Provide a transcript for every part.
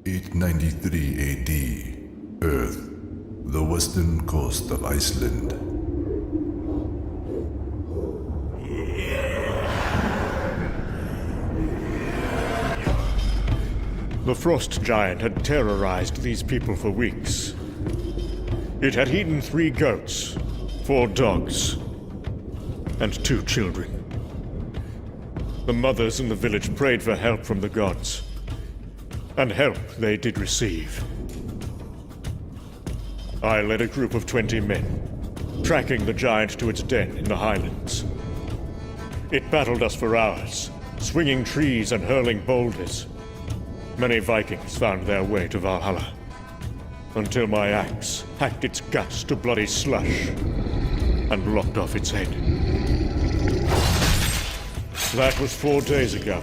893 AD, Earth, the western coast of Iceland. The frost giant had terrorized these people for weeks. It had eaten 3 goats, 4 dogs, and 2 children. The mothers in the village prayed for help from the gods, and help they did receive. I led a group of 20 men, tracking the giant to its den in the highlands. It battled us for hours, swinging trees and hurling boulders. Many Vikings found their way to Valhalla, until my axe hacked its guts to bloody slush and lopped off its head. That was 4 days ago.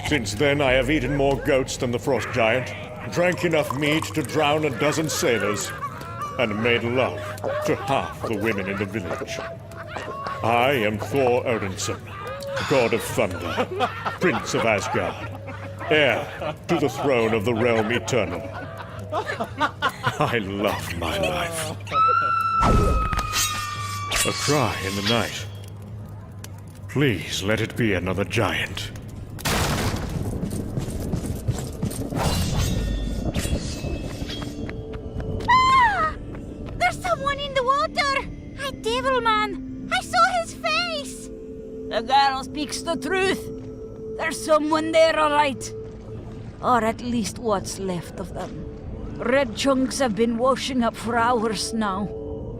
Since then, I have eaten more goats than the frost giant, drank enough mead to drown a dozen sailors, and made love to half the women in the village. I am Thor Odinson, god of thunder, prince of Asgard, heir to the throne of the realm eternal. I love my life. A cry in the night. Please let it be another giant. Ah! There's someone in the water! A devil man! I saw his face! The girl speaks the truth. There's someone there, all right. Or at least what's left of them. Red chunks have been washing up for hours now,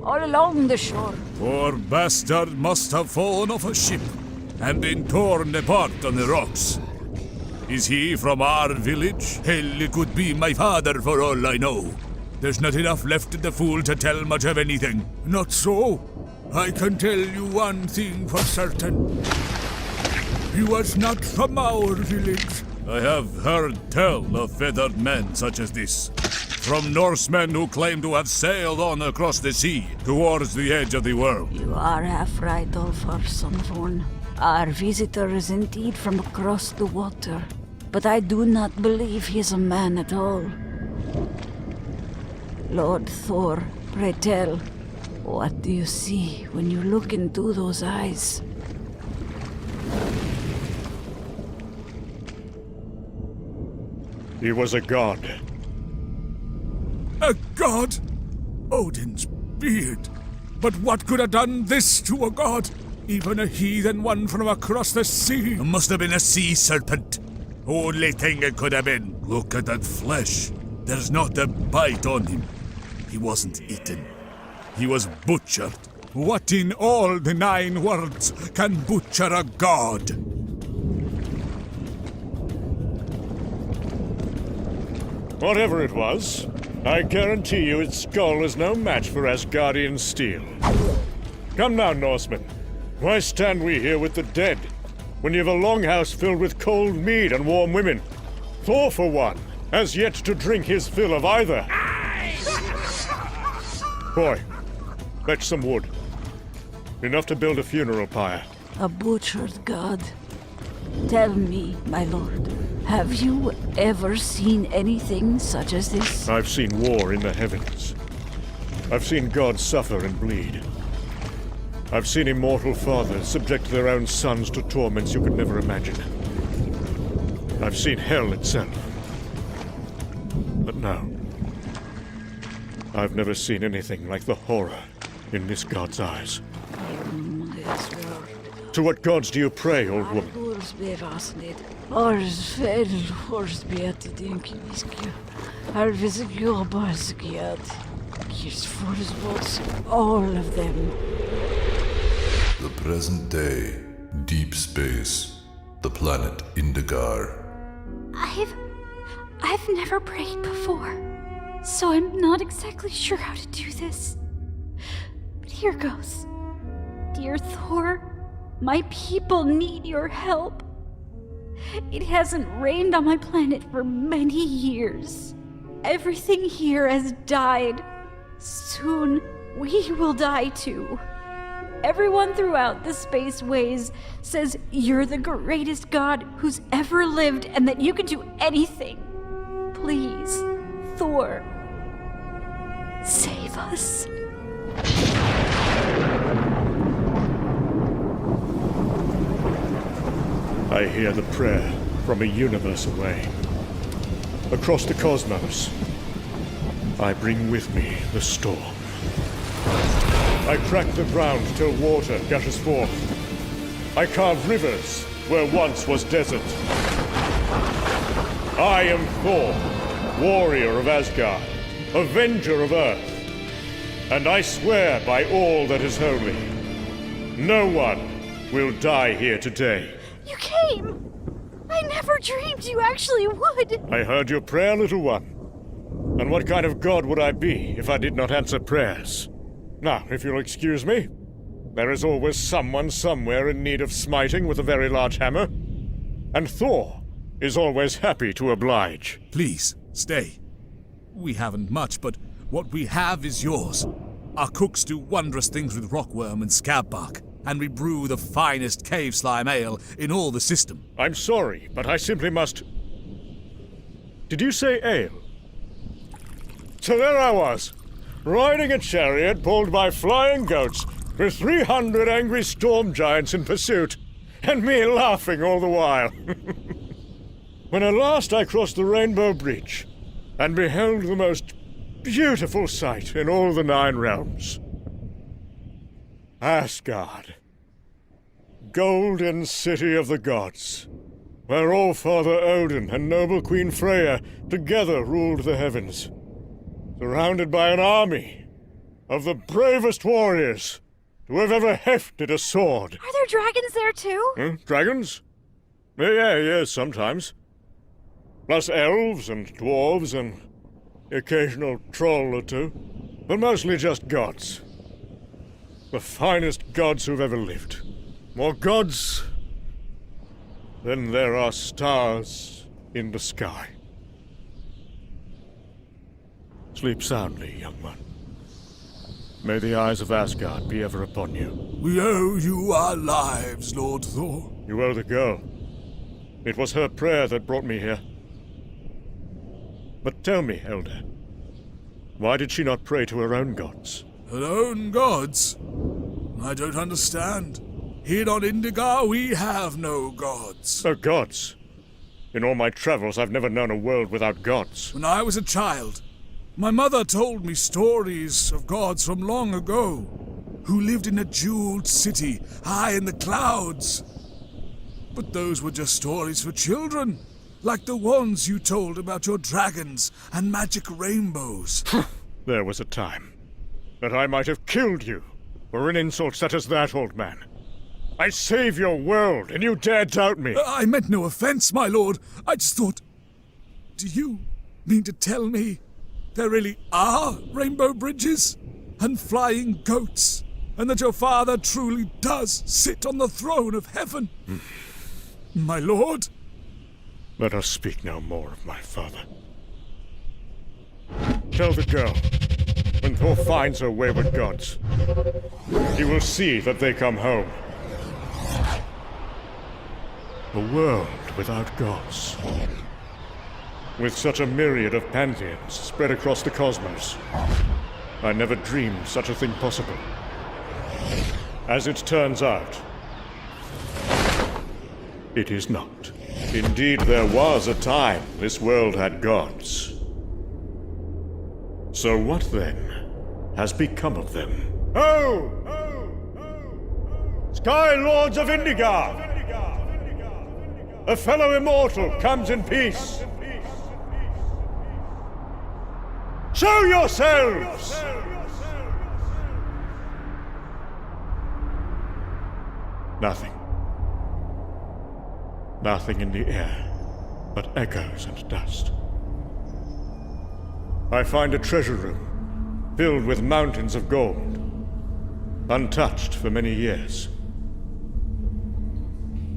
all along the shore. Poor bastard must have fallen off a ship and been torn apart on the rocks. Is he from our village? Hell, it could be my father for all I know. There's not enough left in the fool to tell much of anything. Not so. I can tell you one thing for certain. He was not from our village. I have heard tell of feathered men such as this. From Norsemen who claim to have sailed on across the sea towards the edge of the world. You are half right, Olfar, son of Orn. Our visitor is indeed from across the water, but I do not believe he is a man at all. Lord Thor, pray tell, what do you see when you look into those eyes? He was a god. A god? Odin's beard. But what could have done this to a god? Even a heathen one from across the sea. It must have been a sea serpent. Only thing it could have been. Look at that flesh. There's not a bite on him. He wasn't eaten. He was butchered. What in all the 9 worlds can butcher a god? Whatever it was, I guarantee you its skull is no match for Asgardian steel. Come now, Norsemen. Why stand we here with the dead, when you have a longhouse filled with cold mead and warm women? Thor, for one, has yet to drink his fill of either. Boy, fetch some wood. Enough to build a funeral pyre. A butchered god. Tell me, my lord, have you ever seen anything such as this? I've seen war in the heavens. I've seen gods suffer and bleed. I've seen immortal fathers subject their own sons to torments you could never imagine. I've seen hell itself. But no. I've never seen anything like the horror in this god's eyes. To what gods do you pray, old woman? All of them. The present day, deep space, the planet Indigar. I've never prayed before, so I'm not exactly sure how to do this. But here goes. Dear Thor, my people need your help. It hasn't rained on my planet for many years. Everything here has died. Soon, we will die too. Everyone throughout the spaceways says you're the greatest god who's ever lived and that you can do anything. Please, Thor. Save us. I hear the prayer from a universe away. Across the cosmos, I bring with me the storm. I crack the ground till water gushes forth. I carve rivers where once was desert. I am Thor, warrior of Asgard, avenger of Earth. And I swear by all that is holy, no one will die here today. You came! I never dreamed you actually would! I heard your prayer, little one. And what kind of god would I be if I did not answer prayers? Now, if you'll excuse me, there is always someone somewhere in need of smiting with a very large hammer. And Thor is always happy to oblige. Please, stay. We haven't much, but what we have is yours. Our cooks do wondrous things with rockworm and scab bark, and we brew the finest cave slime ale in all the system. I'm sorry, but I simply must... Did you say ale? So there I was, riding a chariot pulled by flying goats, with 300 angry storm giants in pursuit, and me laughing all the while. When at last I crossed the Rainbow Bridge, and beheld the most beautiful sight in all the 9 realms. Asgard, golden city of the gods, where All-Father Odin and noble Queen Freya together ruled the heavens, surrounded by an army of the bravest warriors to have ever hefted a sword. Are there dragons there too? Dragons? Yeah, sometimes. Plus elves and dwarves and the occasional troll or two, but mostly just gods. The finest gods who've ever lived. More gods than there are stars in the sky. Sleep soundly, young one. May the eyes of Asgard be ever upon you. We owe you our lives, Lord Thor. You owe the girl. It was her prayer that brought me here. But tell me, Elder, why did she not pray to her own gods? Her own gods? I don't understand. Here on Indigar, we have no gods. No gods? In all my travels, I've never known a world without gods. When I was a child, my mother told me stories of gods from long ago, who lived in a jeweled city high in the clouds. But those were just stories for children, like the ones you told about your dragons and magic rainbows. There was a time that I might have killed you for an insult such as that, old man. I saved your world, and you dare doubt me. I meant no offense, my lord. I just thought... Do you mean to tell me there really are rainbow bridges and flying goats, and that your father truly does sit on the throne of heaven? My lord? Let us speak no more of my father. Tell the girl, when Thor finds her wayward gods, he will see that they come home. A world without gods. With such a myriad of pantheons spread across the cosmos, I never dreamed such a thing possible. As it turns out, it is not. Indeed, there was a time this world had gods. So what then has become of them? Ho! Sky Lords of Indigar! A fellow immortal comes in peace. Show yourselves! Nothing. Nothing in the air but echoes and dust. I find a treasure room filled with mountains of gold, untouched for many years.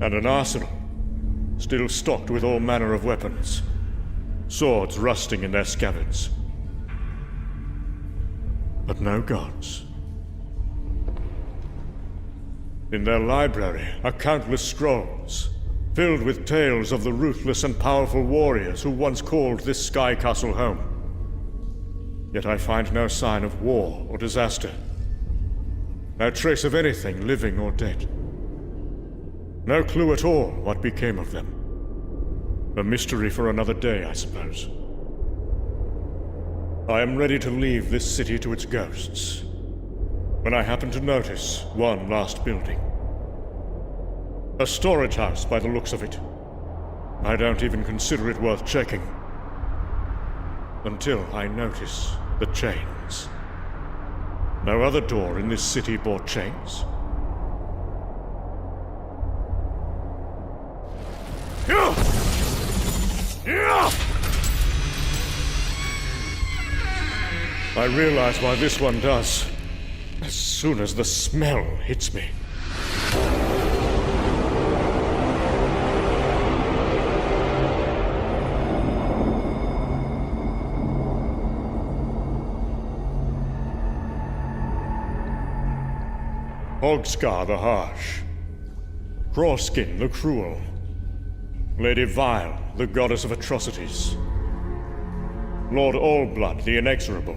And an arsenal still stocked with all manner of weapons, swords rusting in their scabbards. But no gods. In their library are countless scrolls, filled with tales of the ruthless and powerful warriors who once called this sky castle home. Yet I find no sign of war or disaster. No trace of anything living or dead. No clue at all what became of them. A mystery for another day, I suppose. I am ready to leave this city to its ghosts, when I happen to notice one last building. A storage house by the looks of it. I don't even consider it worth checking. Until I notice the chains. No other door in this city bore chains. I realize why this one does, as soon as the smell hits me. Hogscar the Harsh, Crawskin the Cruel, Lady Vile, the Goddess of Atrocities, Lord Allblood the Inexorable,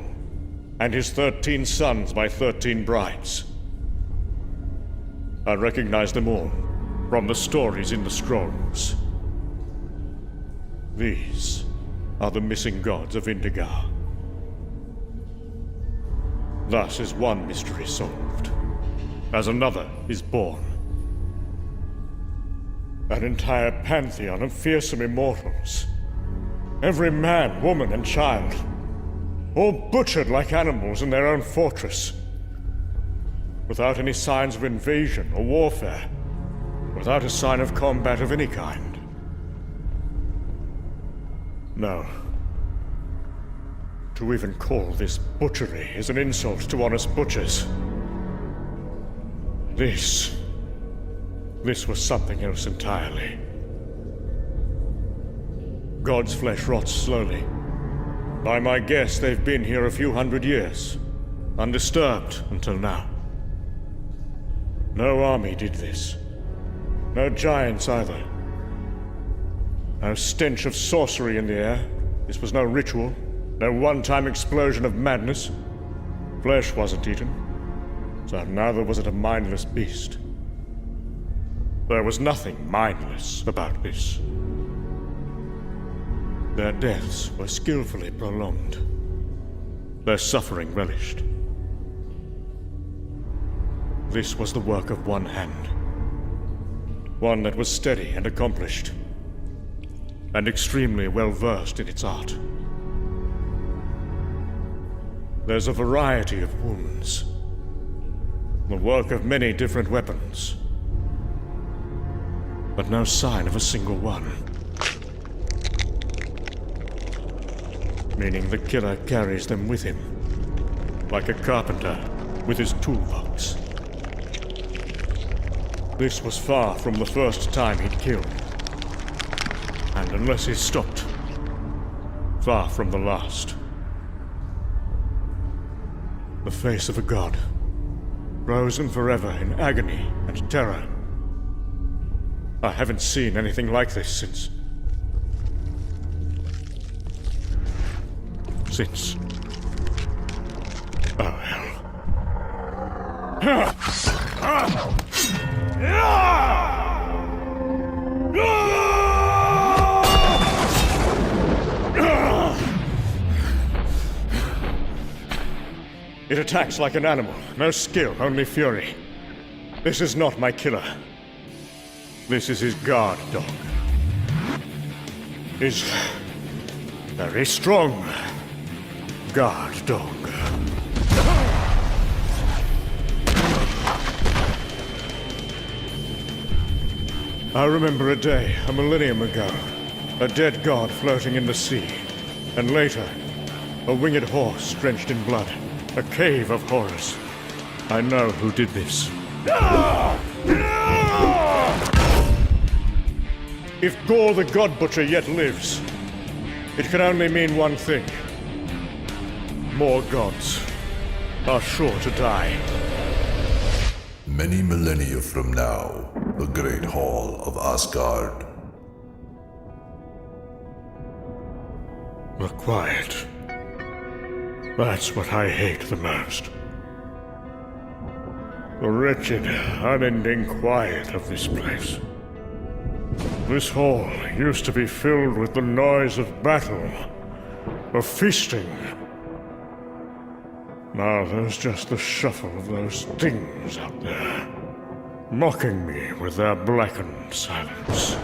and his 13 sons by 13 brides. I recognize them all from the stories in the scrolls. These are the missing gods of Indigar. Thus is one mystery solved, as another is born. An entire pantheon of fearsome immortals. Every man, woman, and child. All butchered like animals in their own fortress. Without any signs of invasion or warfare. Without a sign of combat of any kind. No. To even call this butchery is an insult to honest butchers. This was something else entirely. God's flesh rots slowly. By my guess, they've been here a few hundred years, undisturbed until now. No army did this. No giants either. No stench of sorcery in the air. This was no ritual, no one-time explosion of madness. Flesh wasn't eaten, so neither was it a mindless beast. There was nothing mindless about this. Their deaths were skillfully prolonged, their suffering relished. This was the work of one hand, one that was steady and accomplished, and extremely well-versed in its art. There's a variety of wounds, the work of many different weapons, but no sign of a single one. Meaning the killer carries them with him, like a carpenter with his toolbox. This was far from the first time he'd killed, and unless he stopped, far from the last. The face of a god, frozen forever in agony and terror. I haven't seen anything like this since... Oh, hell. It attacks like an animal. No skill, only fury. This is not my killer. This is his guard dog. His very strong guard dog. I remember a day, a millennium ago. A dead god floating in the sea. And later, a winged horse drenched in blood. A cave of horrors. I know who did this. If Gore the God Butcher yet lives, it can only mean one thing. More gods are sure to die. Many millennia from now, the Great Hall of Asgard. A quiet, That's what I hate the most. The wretched, unending quiet of this place. This hall used to be filled with the noise of battle, of feasting. Now there's just the shuffle of those things out there, mocking me with their blackened silence.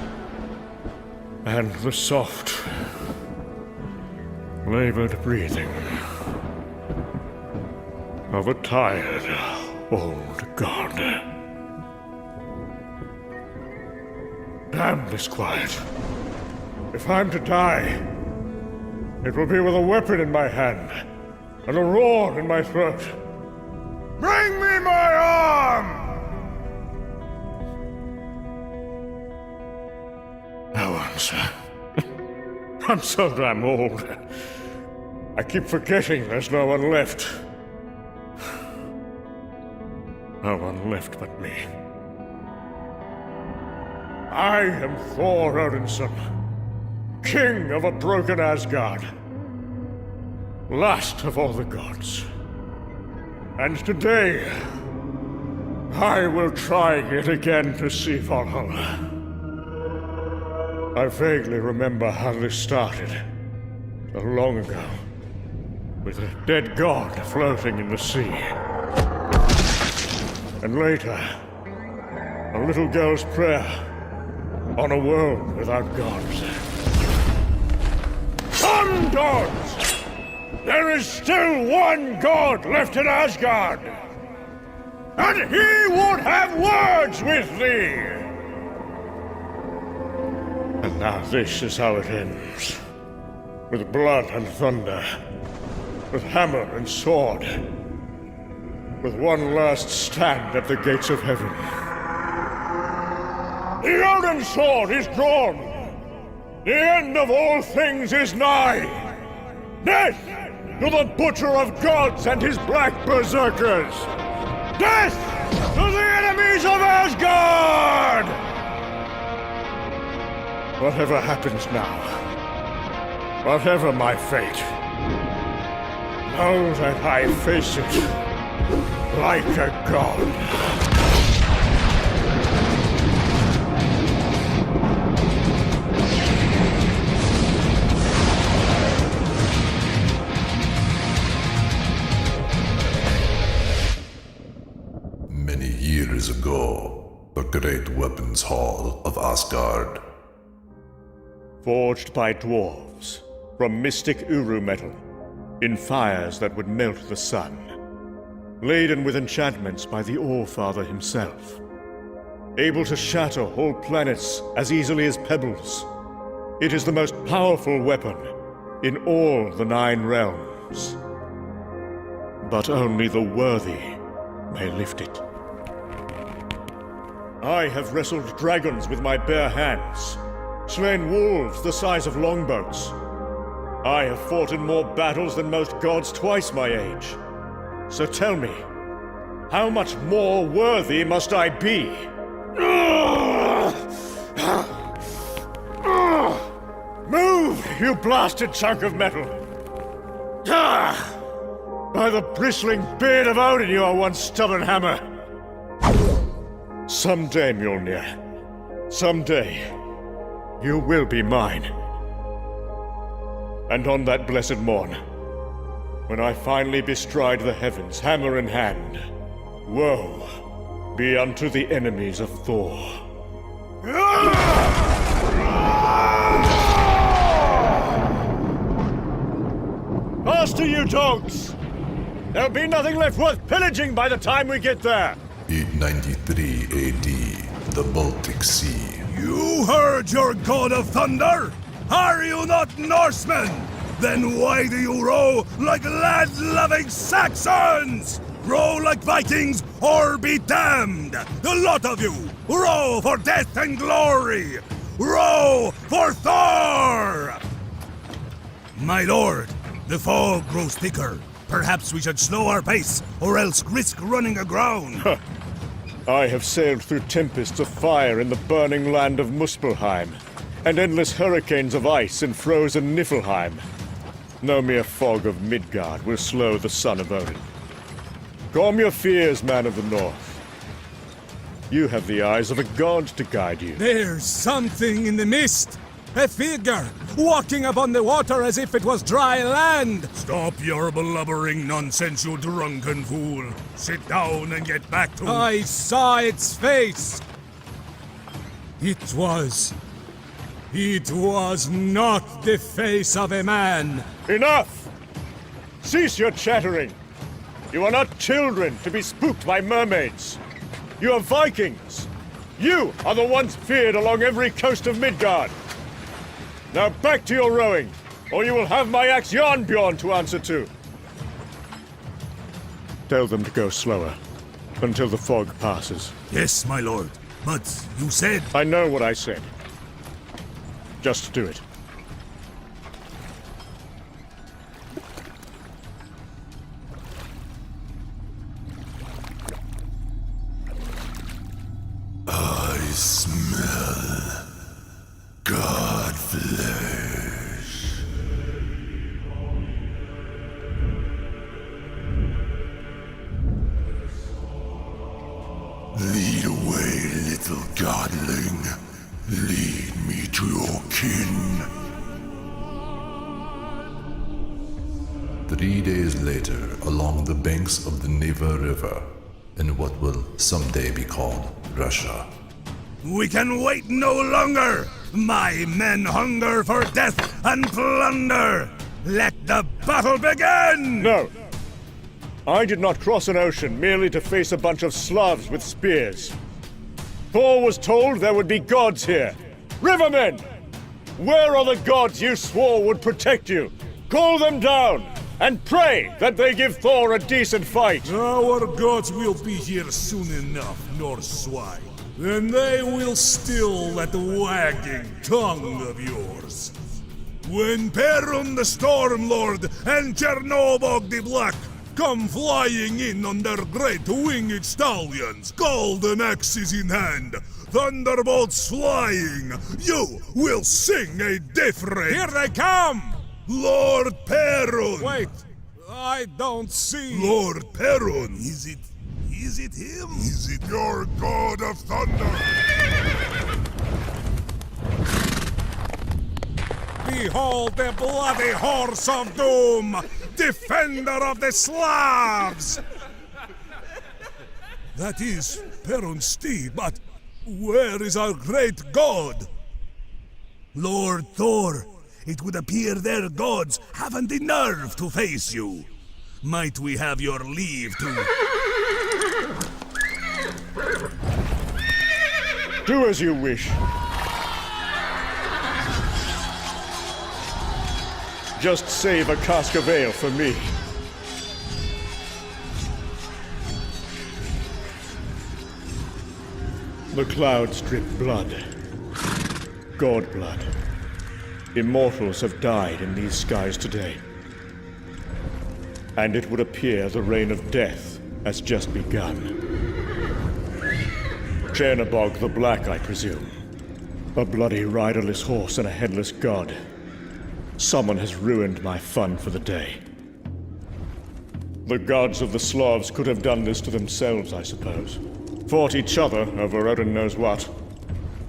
And the soft, labored breathing of a tired, old god. Damn this quiet. If I'm to die, it will be with a weapon in my hand and a roar in my throat. Bring me my arm! No answer. I'm so damn old. I keep forgetting there's no one left. No one left but me. I am Thor Odinson, king of a broken Asgard, last of all the gods. And today, I will try yet again to see Valhalla. I vaguely remember how this started, so long ago, with a dead god floating in the sea. And later, a little girl's prayer on a world without gods. Some gods! There is still one god left in Asgard! And he would have words with thee! And now this is how it ends. With blood and thunder. With hammer and sword. With one last stand at the gates of heaven. The Odin sword is drawn! The end of all things is nigh! Death to the butcher of gods and his black berserkers! Death to the enemies of Asgard! Whatever happens now, whatever my fate, know that I face it like a god. Many years ago, the great weapons hall of Asgard. Forged by dwarves from mystic Uru metal, in fires that would melt the sun. Laden with enchantments by the All-Father himself. Able to shatter whole planets as easily as pebbles. It is the most powerful weapon in all the 9 realms. But only the worthy may lift it. I have wrestled dragons with my bare hands, slain wolves the size of longboats. I have fought in more battles than most gods twice my age. So tell me, how much more worthy must I be? Move, you blasted chunk of metal! By the bristling beard of Odin, you are one stubborn hammer! Someday, Mjolnir, someday, you will be mine. And on that blessed morn, when I finally bestride the heavens, hammer in hand, woe be unto the enemies of Thor. Faster, you dogs! There'll be nothing left worth pillaging by the time we get there! 893 AD, the Baltic Sea. You heard your god of thunder? Are you not Norsemen? Then why do you row like land-loving Saxons? Row like Vikings or be damned! The lot of you! Row for death and glory! Row for Thor! My lord, the fog grows thicker. Perhaps we should slow our pace, or else risk running aground. I have sailed through tempests of fire in the burning land of Muspelheim, and endless hurricanes of ice in frozen Niflheim. No mere fog of Midgard will slow the son of Odin. Calm your fears, man of the North. You have the eyes of a god to guide you. There's something in the mist. A figure, walking upon the water as if it was dry land. Stop your blubbering nonsense, you drunken fool. Sit down and get back to... I saw its face. It was not the face of a man. Enough! Cease your chattering. You are not children to be spooked by mermaids. You are Vikings. You are the ones feared along every coast of Midgard. Now back to your rowing, or you will have my axe Jarnbjorn to answer to. Tell them to go slower, until the fog passes. Yes, my lord. But you said... I know what I said. Just do it. I smell God flesh. Lead away, little godling. Lead me to your kin. 3 days later, along the banks of the Neva River, in what will someday be called Russia. We can wait no longer! My men hunger for death and plunder! Let the battle begin! No! I did not cross an ocean merely to face a bunch of Slavs with spears. Thor was told there would be gods here. Rivermen! Where are the gods you swore would protect you? Call them down, and pray that they give Thor a decent fight! Our gods will be here soon enough, Norse swine. And they will still that wagging tongue of yours. When Perun the Stormlord and Chernobog the Black come flying in on their great winged stallions, golden axes in hand, thunderbolts flying, you will sing a different... Here they come! Lord Perun! Wait, I don't see... Lord Perun! Is it him? Is it your god of thunder? Behold the bloody horse of doom! Defender of the Slavs! That is Perun's steed, but where is our great god? Lord Thor, it would appear their gods haven't the nerve to face you. Might we have your leave to... Do as you wish. Just save a cask of ale for me. The clouds drip blood. God blood. Immortals have died in these skies today. And it would appear the reign of death has just begun. Chernobog the Black, I presume. A bloody riderless horse and a headless god. Someone has ruined my fun for the day. The gods of the Slavs could have done this to themselves, I suppose. Fought each other over Odin knows what.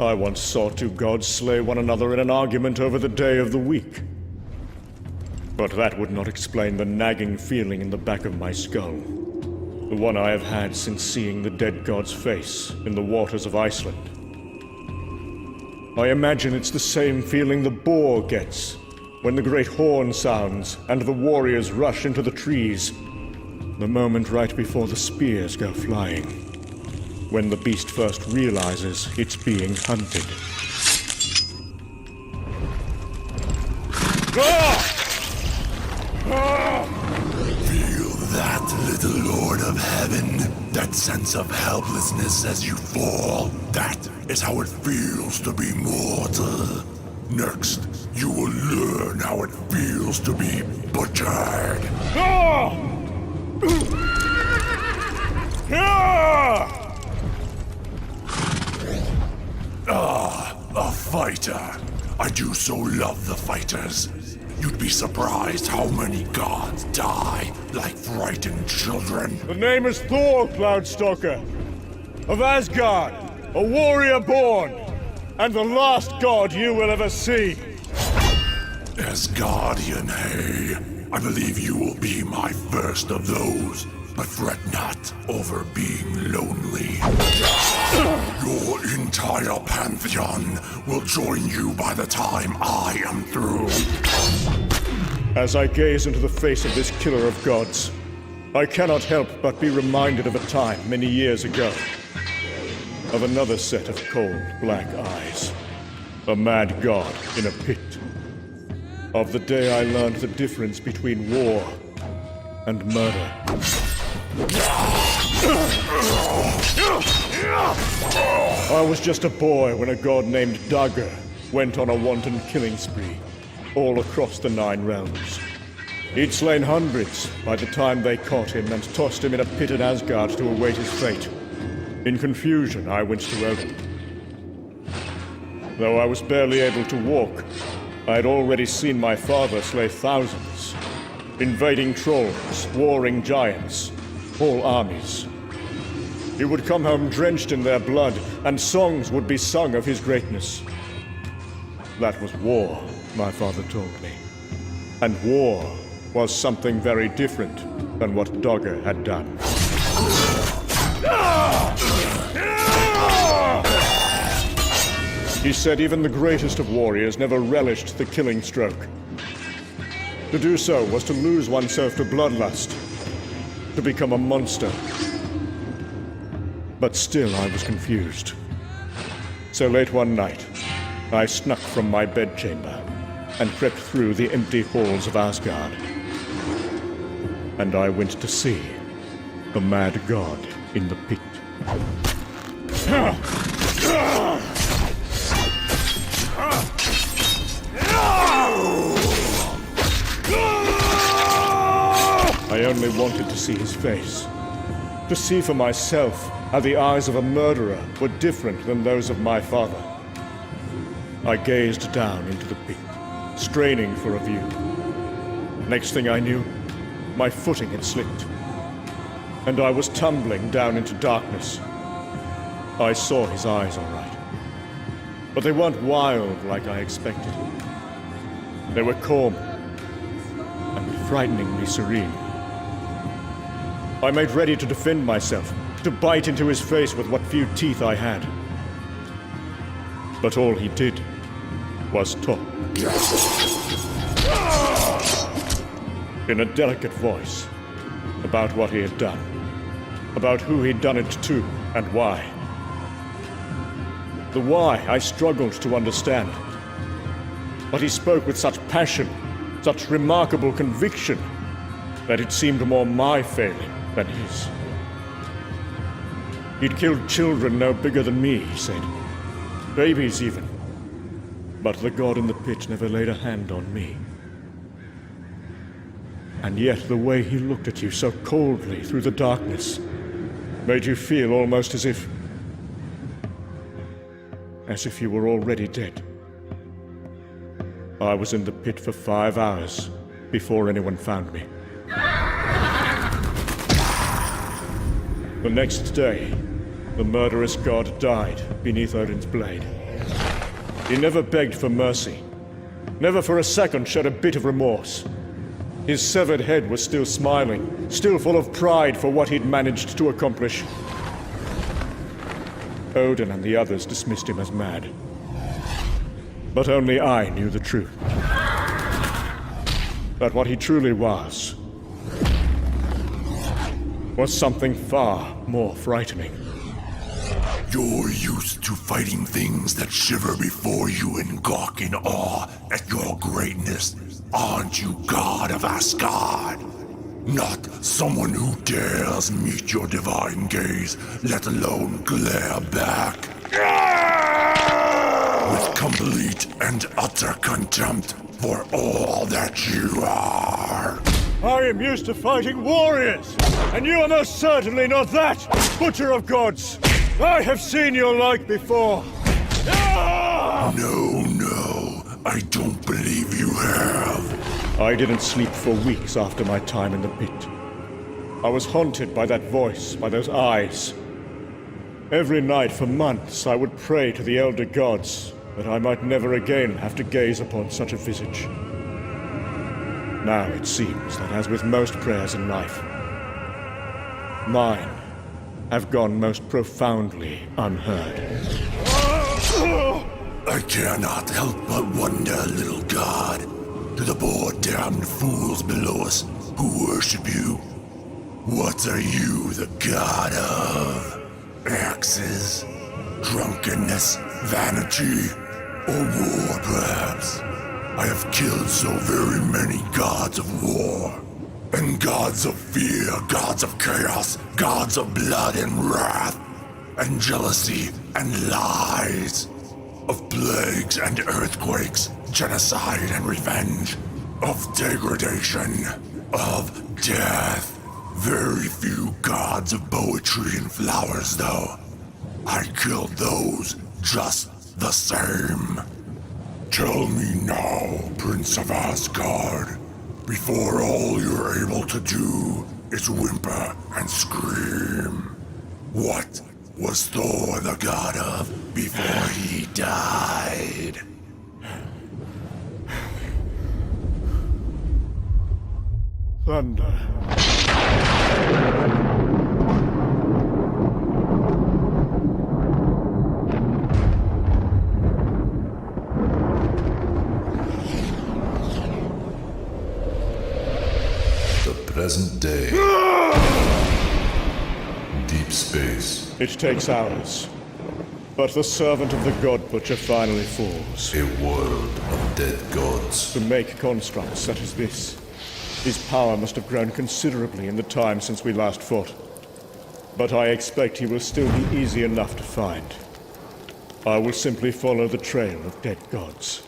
I once saw two gods slay one another in an argument over the day of the week. But that would not explain the nagging feeling in the back of my skull. The one I have had since seeing the dead god's face in the waters of Iceland. I imagine it's the same feeling the boar gets when the great horn sounds and the warriors rush into the trees. The moment right before the spears go flying. When the beast first realizes it's being hunted. Feel that, little Lord of Heaven? That sense of helplessness as you fall? That is how it feels to be mortal. Next, you will learn how it feels to be butchered. A fighter. I do so love the fighters. You'd be surprised how many gods die like frightened children. The name is Thor, Cloudstalker. Of Asgard, a warrior born, and the last god you will ever see. Asgardian, hey. I believe you will be my first of those. But fret not over being lonely. Your entire pantheon will join you by the time I am through. As I gaze into the face of this killer of gods, I cannot help but be reminded of a time many years ago. Of another set of cold, black eyes. A mad god in a pit. Of the day I learned the difference between war and murder. I was just a boy when a god named Dagger went on a wanton killing spree all across the 9 realms. He'd slain hundreds by the time they caught him and tossed him in a pit in Asgard to await his fate. In confusion, I went to Odin. Though I was barely able to walk, I had already seen my father slay thousands, invading trolls, warring giants, whole armies. He would come home drenched in their blood, and songs would be sung of his greatness. That was war, my father told me. And war was something very different than what Dagger had done. He said even the greatest of warriors never relished the killing stroke. To do so was to lose oneself to bloodlust, to become a monster. But still I was confused. So late one night, I snuck from my bedchamber and crept through the empty halls of Asgard. And I went to see the mad god in the pit. I only wanted to see his face. To see for myself how the eyes of a murderer were different than those of my father. I gazed down into the pit, straining for a view. Next thing I knew, my footing had slipped, and I was tumbling down into darkness. I saw his eyes all right, but they weren't wild like I expected. They were calm and frighteningly serene. I made ready to defend myself, to bite into his face with what few teeth I had. But all he did was talk. In a delicate voice, about what he had done, about who he'd done it to, and why. The why I struggled to understand. But he spoke with such passion, such remarkable conviction, that it seemed more my failing than his. He'd killed children no bigger than me, he said. Babies even. But the god in the pit never laid a hand on me. And yet the way he looked at you so coldly through the darkness made you feel almost as if you were already dead. I was in the pit for 5 hours before anyone found me. The next day, the murderous god died beneath Odin's blade. He never begged for mercy, never for a second showed a bit of remorse. His severed head was still smiling, still full of pride for what he'd managed to accomplish. Odin and the others dismissed him as mad. But only I knew the truth. That what he truly was something far more frightening. You're used to fighting things that shiver before you and gawk in awe at your greatness, aren't you, God of Asgard? Not someone who dares meet your divine gaze, let alone glare back. With complete and utter contempt for all that you are. I am used to fighting warriors, and you are most certainly not that, butcher of gods. I have seen your like before. No, I don't believe you have. I didn't sleep for weeks after my time in the pit. I was haunted by that voice, by those eyes. Every night for months I would pray to the elder gods that I might never again have to gaze upon such a visage. Now it seems that, as with most prayers in life, mine have gone most profoundly unheard. I cannot help but wonder, little god, to the poor damned fools below us who worship you. What are you the god of? Axes? Drunkenness? Vanity? Or war, perhaps? I have killed so very many gods of war. And gods of fear, gods of chaos, gods of blood and wrath, and jealousy and lies, of plagues and earthquakes, genocide and revenge, of degradation, of death. Very few gods of poetry and flowers, though. I killed those just the same. Tell me now, Prince of Asgard, before all you're able to do is whimper and scream. What was Thor the god of before he died? Thunder. Present day. Deep space. It takes hours. But the servant of the God Butcher finally falls. A world of dead gods. To make constructs such as this, his power must have grown considerably in the time since we last fought. But I expect he will still be easy enough to find. I will simply follow the trail of dead gods.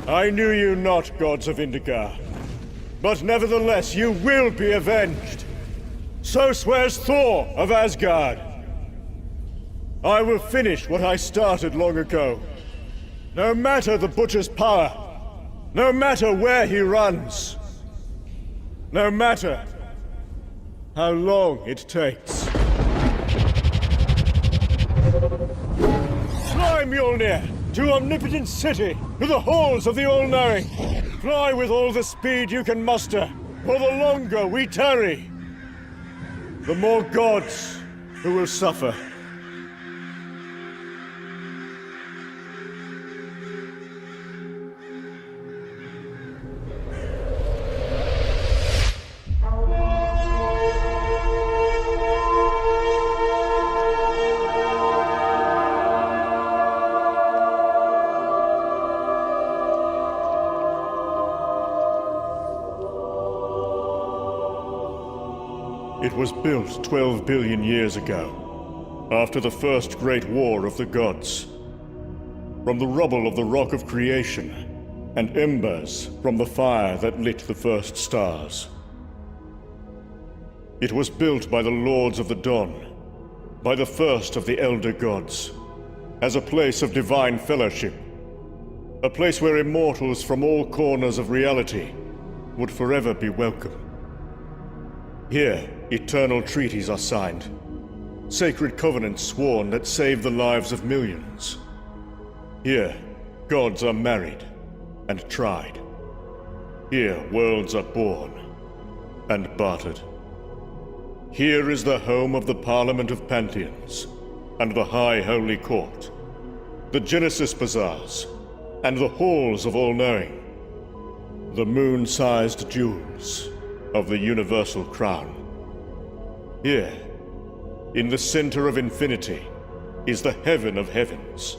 I knew you not, gods of Indigar. But nevertheless, you will be avenged. So swears Thor of Asgard. I will finish what I started long ago. No matter the Butcher's power, no matter where he runs, no matter how long it takes. Fly, Mjolnir, to Omnipotent City, to the halls of the All-Knowing. Fly with all the speed you can muster, for the longer we tarry, the more gods who will suffer. It was built 12 billion years ago, after the first great war of the gods. From the rubble of the rock of creation, and embers from the fire that lit the first stars. It was built by the Lords of the Dawn, by the first of the Elder Gods, as a place of divine fellowship, a place where immortals from all corners of reality would forever be welcome. Here, eternal treaties are signed, sacred covenants sworn that save the lives of millions. Here, gods are married and tried. Here, worlds are born and bartered. Here is the home of the Parliament of Pantheons and the High Holy Court, the Genesis Bazaars, and the Halls of All-Knowing, the moon-sized jewels of the Universal Crown. Here, in the center of infinity, is the Heaven of Heavens,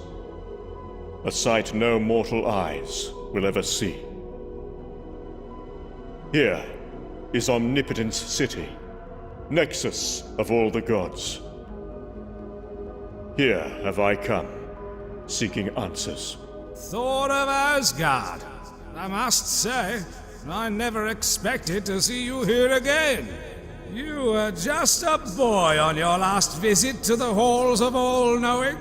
a sight no mortal eyes will ever see. Here is Omnipotence City, nexus of all the gods. Here have I come, seeking answers. Thor of Asgard. I must say, I never expected to see you here again. You were just a boy on your last visit to the Halls of All-Knowing,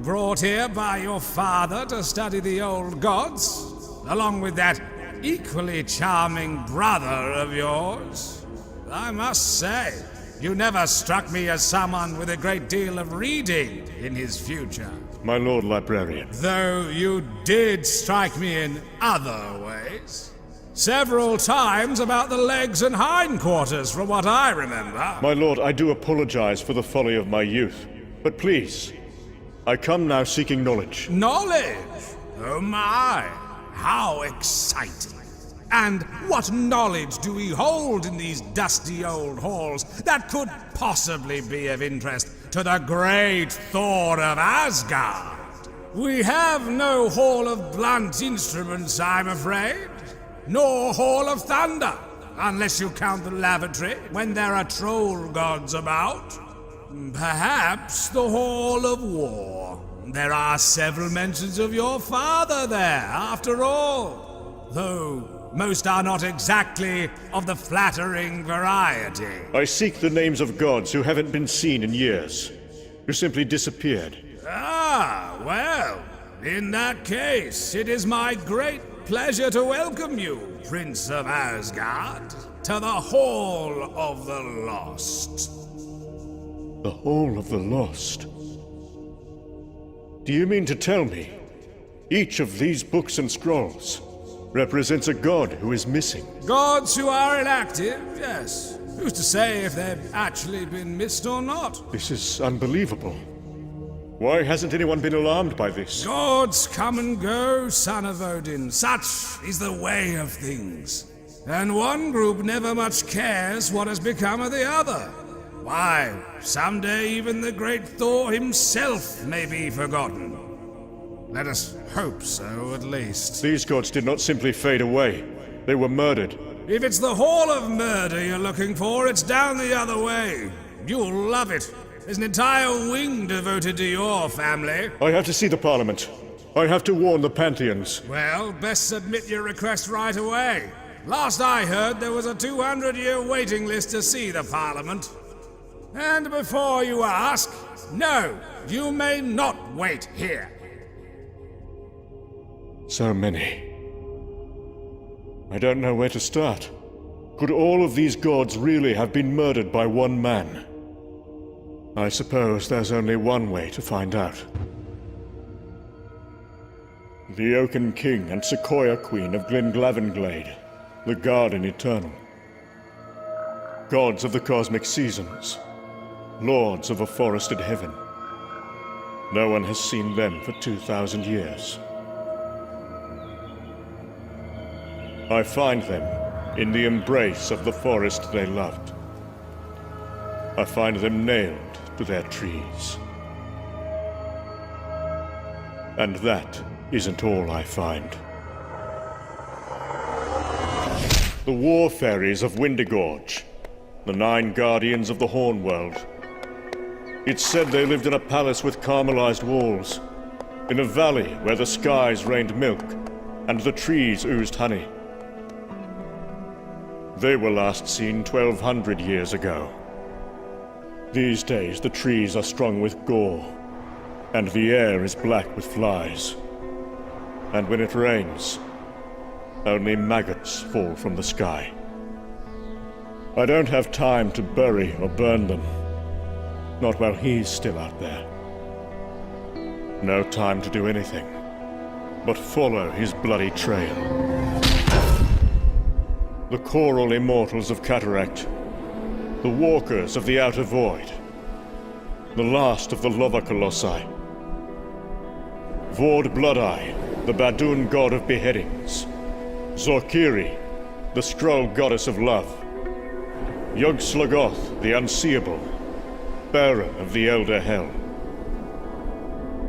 brought here by your father to study the old gods, along with that equally charming brother of yours. I must say, you never struck me as someone with a great deal of reading in his future. My Lord Librarian. Though you did strike me in other ways. Several times about the legs and hindquarters, from what I remember. My lord, I do apologize for the folly of my youth. But please, I come now seeking knowledge. Knowledge? Oh my, how exciting. And what knowledge do we hold in these dusty old halls that could possibly be of interest to the great Thor of Asgard? We have no Hall of Blunt Instruments, I'm afraid. Nor Hall of Thunder, unless you count the lavatory when there are troll gods about. Perhaps the Hall of War. There are several mentions of your father there, after all. Though most are not exactly of the flattering variety. I seek the names of gods who haven't been seen in years, who simply disappeared. Ah, well, in that case, it is my great pleasure to welcome you, Prince of Asgard, to the Hall of the Lost. The Hall of the Lost? Do you mean to tell me each of these books and scrolls represents a god who is missing? Gods who are inactive, yes. Who's to say if they've actually been missed or not? This is unbelievable. Why hasn't anyone been alarmed by this? Gods come and go, son of Odin. Such is the way of things. And one group never much cares what has become of the other. Why, someday even the great Thor himself may be forgotten. Let us hope so, at least. These gods did not simply fade away. They were murdered. If it's the Hall of Murder you're looking for, it's down the other way. You'll love it. There's an entire wing devoted to your family. I have to see the Parliament. I have to warn the Pantheons. Well, best submit your request right away. Last I heard, there was a 200-year waiting list to see the Parliament. And before you ask, no, you may not wait here. So many. I don't know where to start. Could all of these gods really have been murdered by one man? I suppose there's only one way to find out. The Oaken King and Sequoia Queen of Glenglavenglade, the Garden Eternal. Gods of the cosmic seasons, lords of a forested heaven. No one has seen them for 2,000 years. I find them in the embrace of the forest they loved. I find them nailed to their trees. And that isn't all I find. The war fairies of Windigorge, the 9 guardians of the Hornworld. It's said they lived in a palace with caramelized walls, in a valley where the skies rained milk and the trees oozed honey. They were last seen 1,200 years ago. These days, the trees are strung with gore, and the air is black with flies. And when it rains, only maggots fall from the sky. I don't have time to bury or burn them. Not while he's still out there. No time to do anything but follow his bloody trail. The choral immortals of Cataract, the walkers of the Outer Void, the last of the Lava Colossi, Vord Bloodeye, the Badun god of beheadings, Zorkiri, the Skrull goddess of love, Yog-Sluggoth, the unseeable, bearer of the Elder Hell.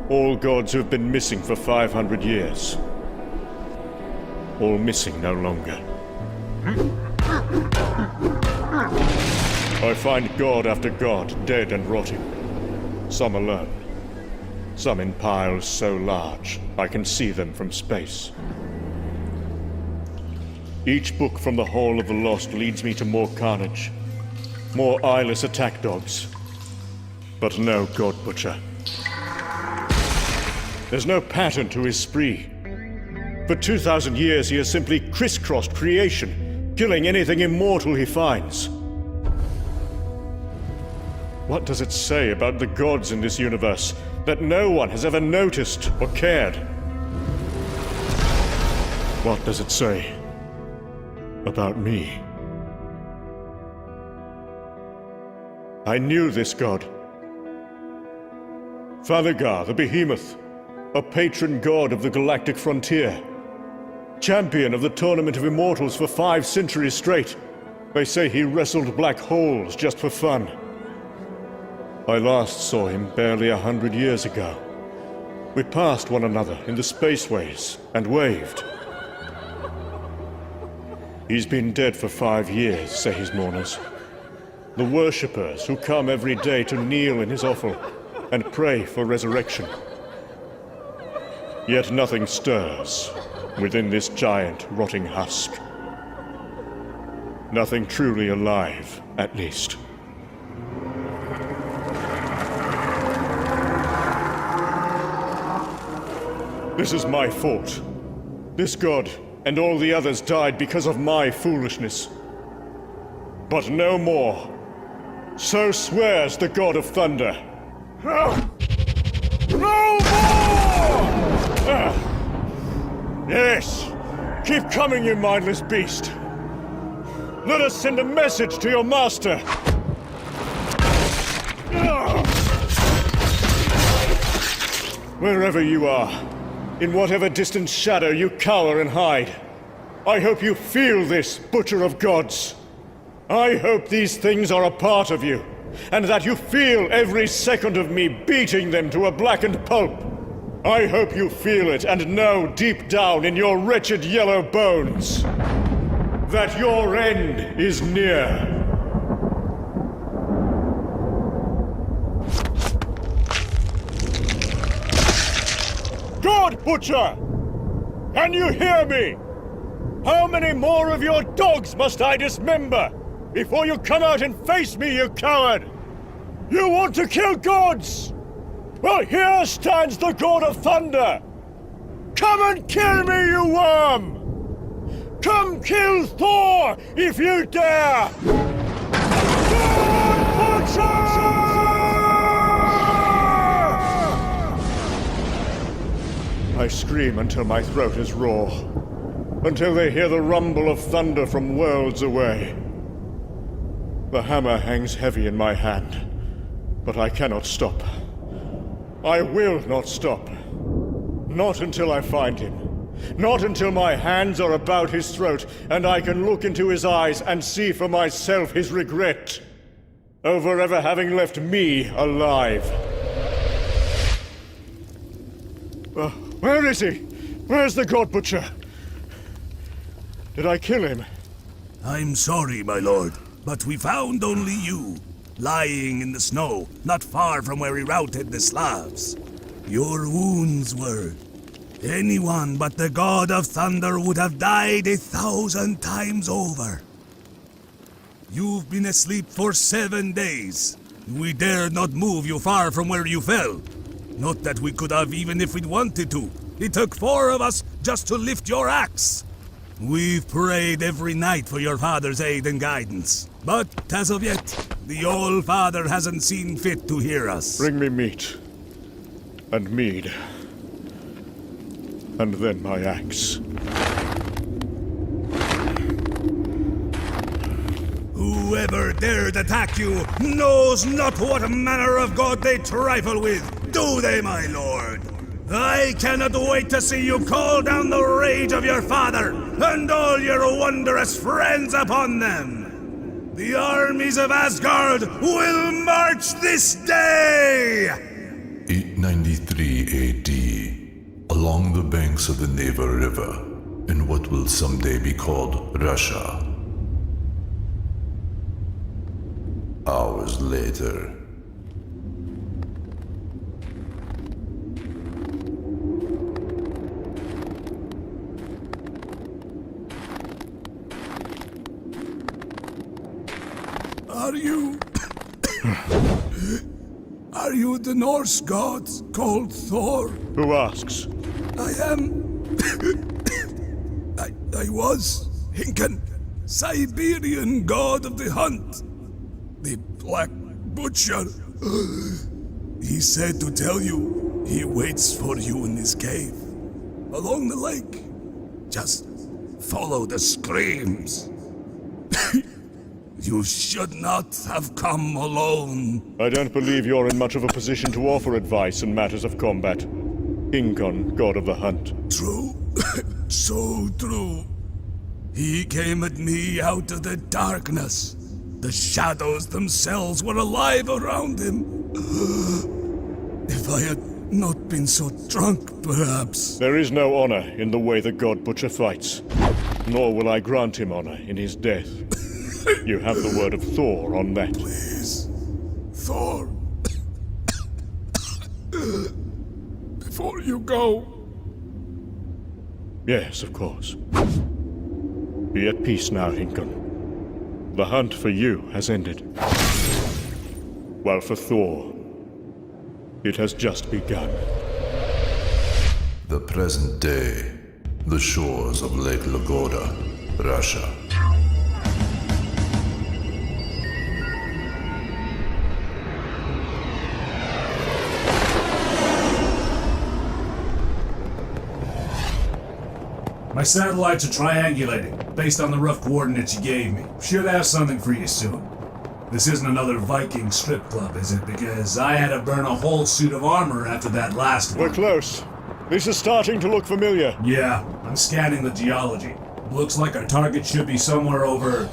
All gods who have been missing for 500 years. All missing no longer. I find god after god dead and rotting. Some alone. Some in piles so large I can see them from space. Each book from the Hall of the Lost leads me to more carnage, more eyeless attack dogs, but no god butcher. There's no pattern to his spree. For 2,000 years he has simply crisscrossed creation, killing anything immortal he finds. What does it say about the gods in this universe that no one has ever noticed or cared? What does it say about me? I knew this god. Thanagar, the behemoth, a patron god of the galactic frontier. Champion of the Tournament of Immortals for 5 centuries straight. They say he wrestled black holes just for fun. I last saw him barely 100 years ago. We passed one another in the spaceways and waved. He's been dead for 5 years, say his mourners. The worshippers who come every day to kneel in his offal and pray for resurrection. Yet nothing stirs within this giant, rotting husk. Nothing truly alive, at least. This is my fault. This god and all the others died because of my foolishness. But no more. So swears the god of thunder. No more! Yes! Keep coming, you mindless beast! Let us send a message to your master! Wherever you are, in whatever distant shadow you cower and hide, I hope you feel this, Butcher of Gods. I hope these things are a part of you, and that you feel every second of me beating them to a blackened pulp. I hope you feel it and know deep down in your wretched yellow bones that your end is near. God, Butcher! Can you hear me? How many more of your dogs must I dismember before you come out and face me, you coward? You want to kill gods? Well, here stands the God of Thunder! Come and kill me, you worm! Come kill Thor, if you dare! God, Butcher! I scream until my throat is raw, until they hear the rumble of thunder from worlds away. The hammer hangs heavy in my hand, but I cannot stop. I will not stop. Not until I find him. Not until my hands are about his throat and I can look into his eyes and see for myself his regret over ever having left me alive. Where is he? Where's the God Butcher? Did I kill him? I'm sorry, my lord, but we found only you, lying in the snow, not far from where we routed the Slavs. Your wounds were... anyone but the God of Thunder would have died 1,000 times over. You've been asleep for 7 days. We dared not move you far from where you fell. Not that we could have even if we'd wanted to. It took 4 of us just to lift your axe. We've prayed every night for your father's aid and guidance. But as of yet, the All-Father hasn't seen fit to hear us. Bring me meat. And mead. And then my axe. Whoever dared attack you knows not what manner of god they trifle with, do they, my lord? I cannot wait to see you call down the rage of your father and all your wondrous friends upon them. The armies of Asgard will march this day! 893 AD, along the banks of the Neva River, in what will someday be called Russia. Hours later. Are you the Norse gods called Thor? Who asks? I am... I was, Hinken, Siberian god of the hunt. The Black Butcher. He said to tell you he waits for you in this cave, along the lake. Just follow the screams. You should not have come alone. I don't believe you're in much of a position to offer advice in matters of combat. Ingon, god of the hunt. True. So true. He came at me out of the darkness. The shadows themselves were alive around him. If I had not been so drunk, perhaps. There is no honor in the way the god butcher fights. Nor will I grant him honor in his death. You have the word of Thor on that. Please, Thor. Before you go. Yes, of course. Be at peace now, Hinken. The hunt for you has ended. While for Thor, it has just begun. The present day, the shores of Lake Lagoda, Russia. My satellites are triangulating, based on the rough coordinates you gave me. Should have something for you soon. This isn't another Viking strip club, is it? Because I had to burn a whole suit of armor after that last one. We're close. This is starting to look familiar. Yeah, I'm scanning the geology. Looks like our target should be somewhere over...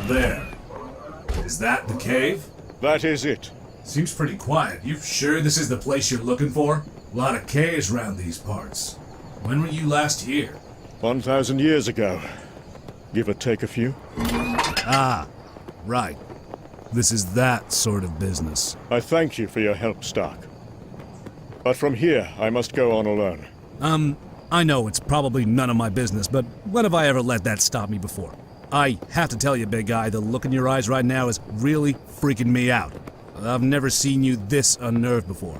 there. Is that the cave? That is it. Seems pretty quiet. You sure this is the place you're looking for? A lot of caves around these parts. When were you last here? 1,000 years ago. Give or take a few. Ah, right. This is that sort of business. I thank you for your help, Stark. But from here, I must go on alone. I know it's probably none of my business, but when have I ever let that stop me before? I have to tell you, big guy, the look in your eyes right now is really freaking me out. I've never seen you this unnerved before.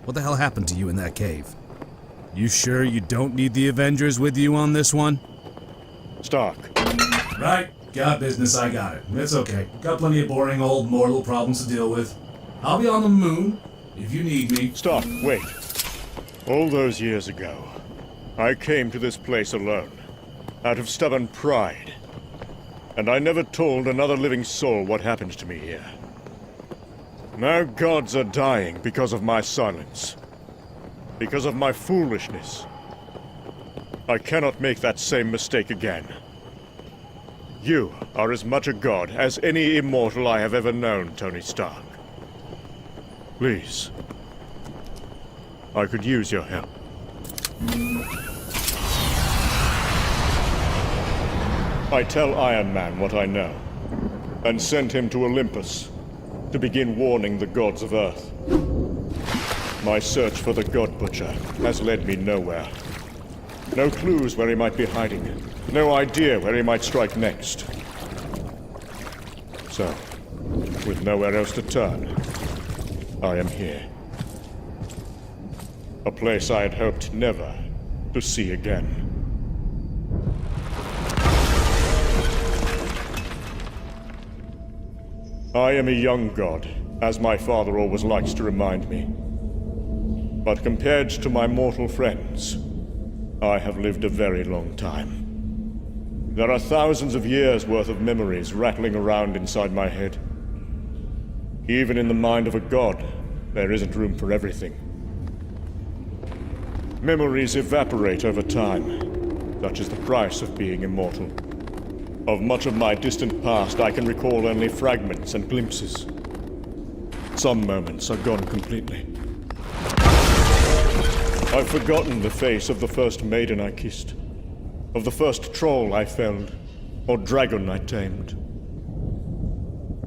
What the hell happened to you in that cave? You sure you don't need the Avengers with you on this one? Stark. Right. Got business, I got it. It's okay. Got plenty of boring old mortal problems to deal with. I'll be on the moon, if you need me. Stark, wait. All those years ago, I came to this place alone, out of stubborn pride. And I never told another living soul what happened to me here. Now gods are dying because of my silence. Because of my foolishness. I cannot make that same mistake again. You are as much a god as any immortal I have ever known, Tony Stark. Please. I could use your help. I tell Iron Man what I know, and send him to Olympus to begin warning the gods of Earth. My search for the God Butcher has led me nowhere. No clues where he might be hiding. No idea where he might strike next. So, with nowhere else to turn, I am here. A place I had hoped never to see again. I am a young god, as my father always likes to remind me. But compared to my mortal friends, I have lived a very long time. There are thousands of years' worth of memories rattling around inside my head. Even in the mind of a god, there isn't room for everything. Memories evaporate over time. Such is the price of being immortal. Of much of my distant past, I can recall only fragments and glimpses. Some moments are gone completely. I've forgotten the face of the first maiden I kissed, of the first troll I felled, or dragon I tamed.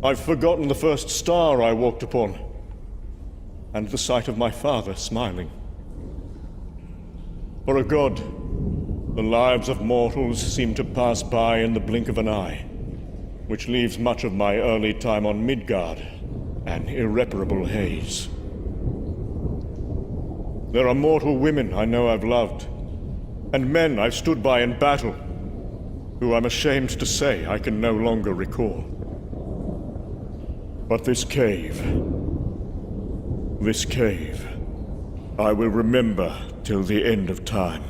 I've forgotten the first star I walked upon, and the sight of my father smiling. For a god, the lives of mortals seem to pass by in the blink of an eye, which leaves much of my early time on Midgard an irreparable haze. There are mortal women I know I've loved, and men I've stood by in battle, who I'm ashamed to say I can no longer recall. But this cave, I will remember till the end of time.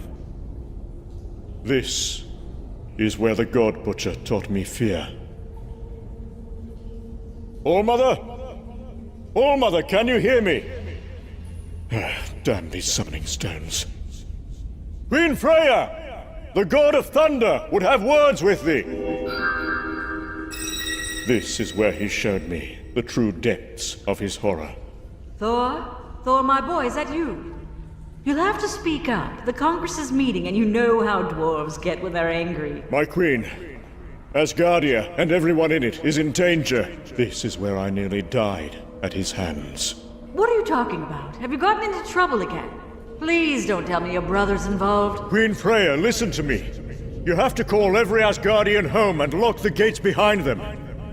This is where the God Butcher taught me fear. All-Mother? All-Mother, can you hear me? Damn these summoning stones. Queen Freya! The God of Thunder would have words with thee! This is where he showed me the true depths of his horror. Thor? Thor, my boy, is that you? You'll have to speak up. The Congress is meeting, and you know how dwarves get when they're angry. My queen, Asgardia and everyone in it is in danger. This is where I nearly died at his hands. What are you talking about? Have you gotten into trouble again? Please don't tell me your brother's involved. Queen Freya, listen to me. You have to call every Asgardian home and lock the gates behind them.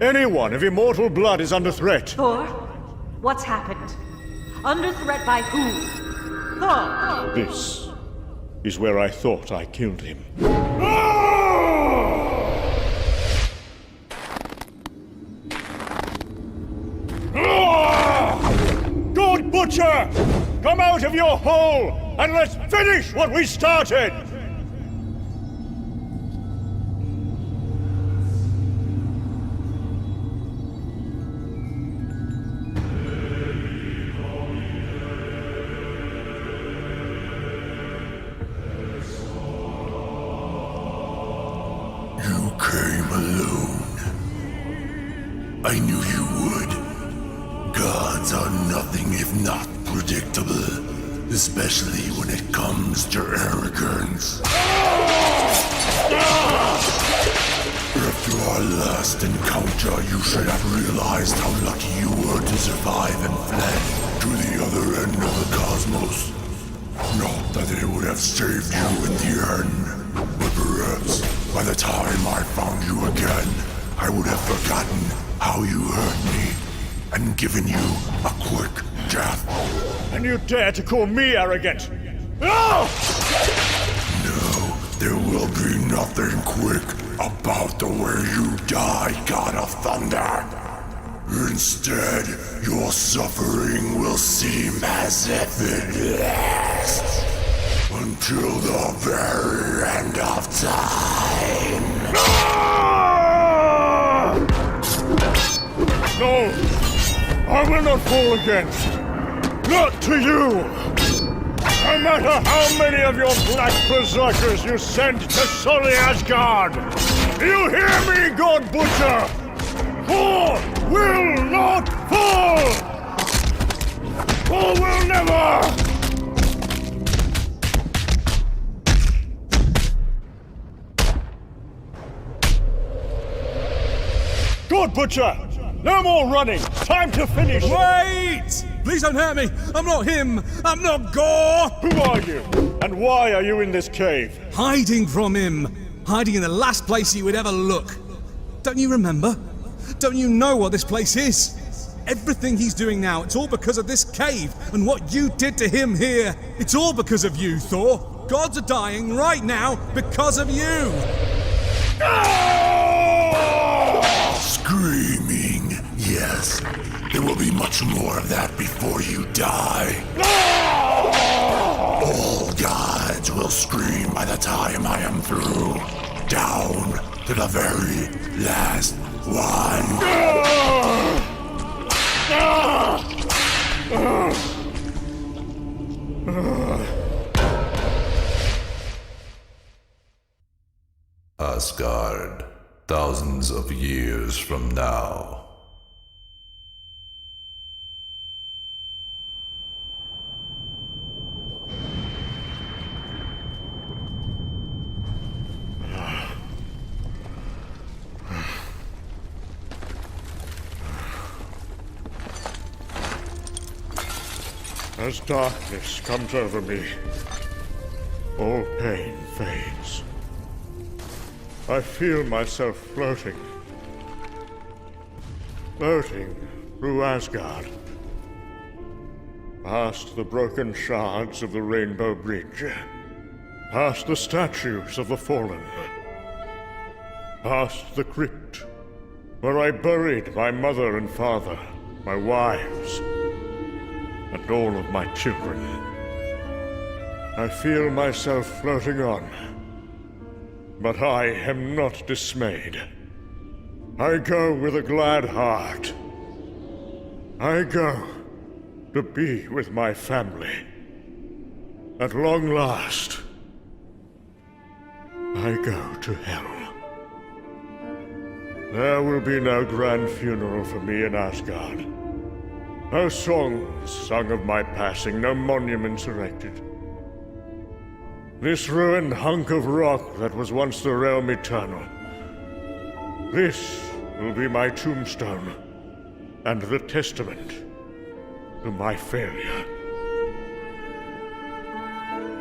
Anyone of immortal blood is under threat. Thor? What's happened? Under threat by who? Thor! This is where I thought I killed him. God Butcher! Come out of your hole and let's finish what we started! You came alone. I knew you would. Gods are nothing if not predictable, especially when it comes to arrogance. After our last encounter, you should have realized how lucky you were to survive and fled to the other end of the cosmos. Not that it would have saved you in the end, but perhaps by the time I found you again, I would have forgotten how you hurt me and given you a quick death. And you dare to call me arrogant? No! No, there will be nothing quick about the way you die, God of Thunder. Instead, your suffering will seem as if it lasts until the very end of time. No! I will not fall again! Not to you! No matter how many of your black berserkers you send to sully Asgard! You hear me, God Butcher? Thor will not fall! Thor will never! God Butcher! No more running! Time to finish! Wait! Please don't hurt me! I'm not him! I'm not Gore! Who are you? And why are you in this cave? Hiding from him! Hiding in the last place he would ever look! Don't you remember? Don't you know what this place is? Everything he's doing now, it's all because of this cave and what you did to him here. It's all because of you, Thor. Gods are dying right now because of you! Screaming, yes. There will be much more of that before you die. All gods will scream by the time I am through. Down to the very last one. Asgard, thousands of years from now. As darkness comes over me, all pain fades. I feel myself floating through Asgard. past the broken shards of the Rainbow Bridge, past the statues of the fallen, past the crypt where I buried my mother and father, my wives, and all of my children. I feel myself floating on, but I am not dismayed. I go with a glad heart. I go to be with my family. At long last, I go to hell. There will be no grand funeral for me in Asgard. No songs sung of my passing, no monuments erected. This ruined hunk of rock that was once the realm eternal, this will be my tombstone and the testament to my failure.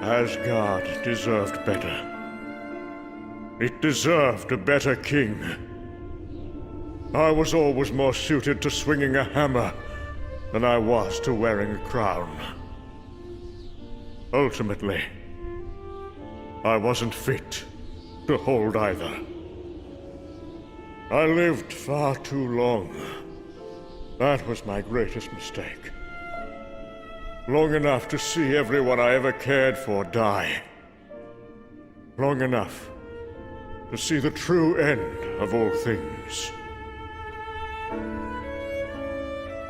Asgard deserved better. It deserved a better king. I was always more suited to swinging a hammer than I was to wearing a crown. Ultimately, I wasn't fit to hold either. I lived far too long. That was my greatest mistake. Long enough to see everyone I ever cared for die. Long enough to see the true end of all things.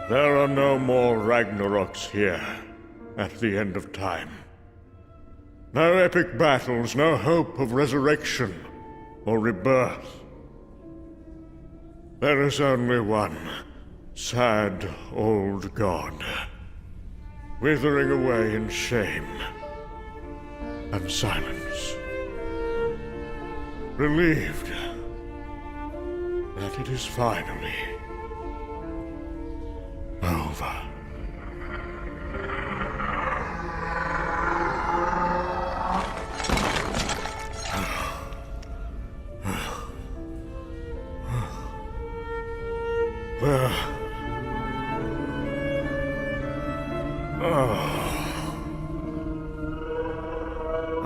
There are no more Ragnaroks here at the end of time. No epic battles, no hope of resurrection or rebirth. There is only one sad old god, withering away in shame and silence. Relieved that it is finally over.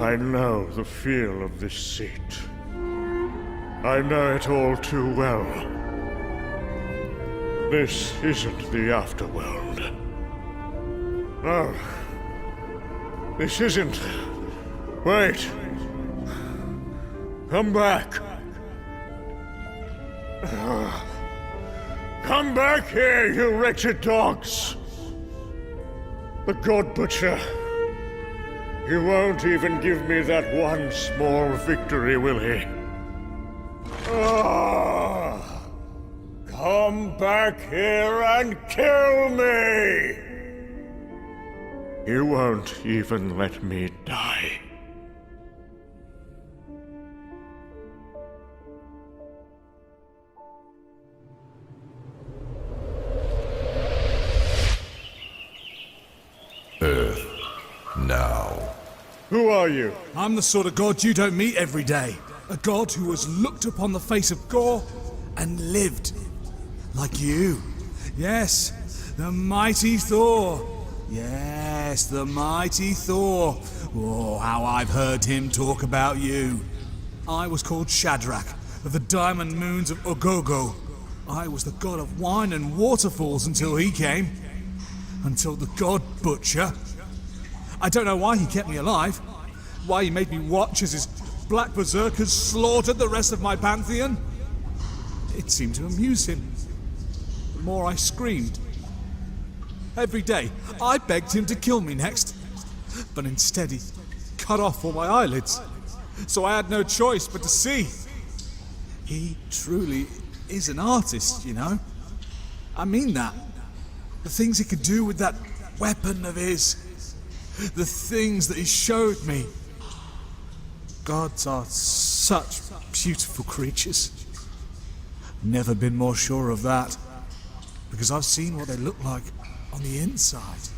I know the feel of this seat. I know it all too well. This isn't the afterworld. No. This isn't. Wait. Come back. Come back here, you wretched dogs! The God Butcher. He won't even give me that one small victory, will he? Come back here and kill me! He won't even let me die. Earth, now. Who are you? I'm the sort of god you don't meet every day. A god who has looked upon the face of Gore and lived. Like you. Yes, the mighty Thor. Yes, the mighty Thor. Oh, how I've heard him talk about you. I was called Shadrach, of the diamond moons of Ogogo. I was the god of wine and waterfalls until he came. Until the God Butcher. I don't know why he kept me alive. Why he made me watch as his black berserkers slaughtered the rest of my pantheon. It seemed to amuse him. The more I screamed. Every day, I begged him to kill me next. But instead he cut off all my eyelids. So I had no choice but to see. He truly is an artist, you know. I mean that. The things he could do with that weapon of his. The things that he showed me. Gods are such beautiful creatures. Never been more sure of that. Because I've seen what they look like on the inside.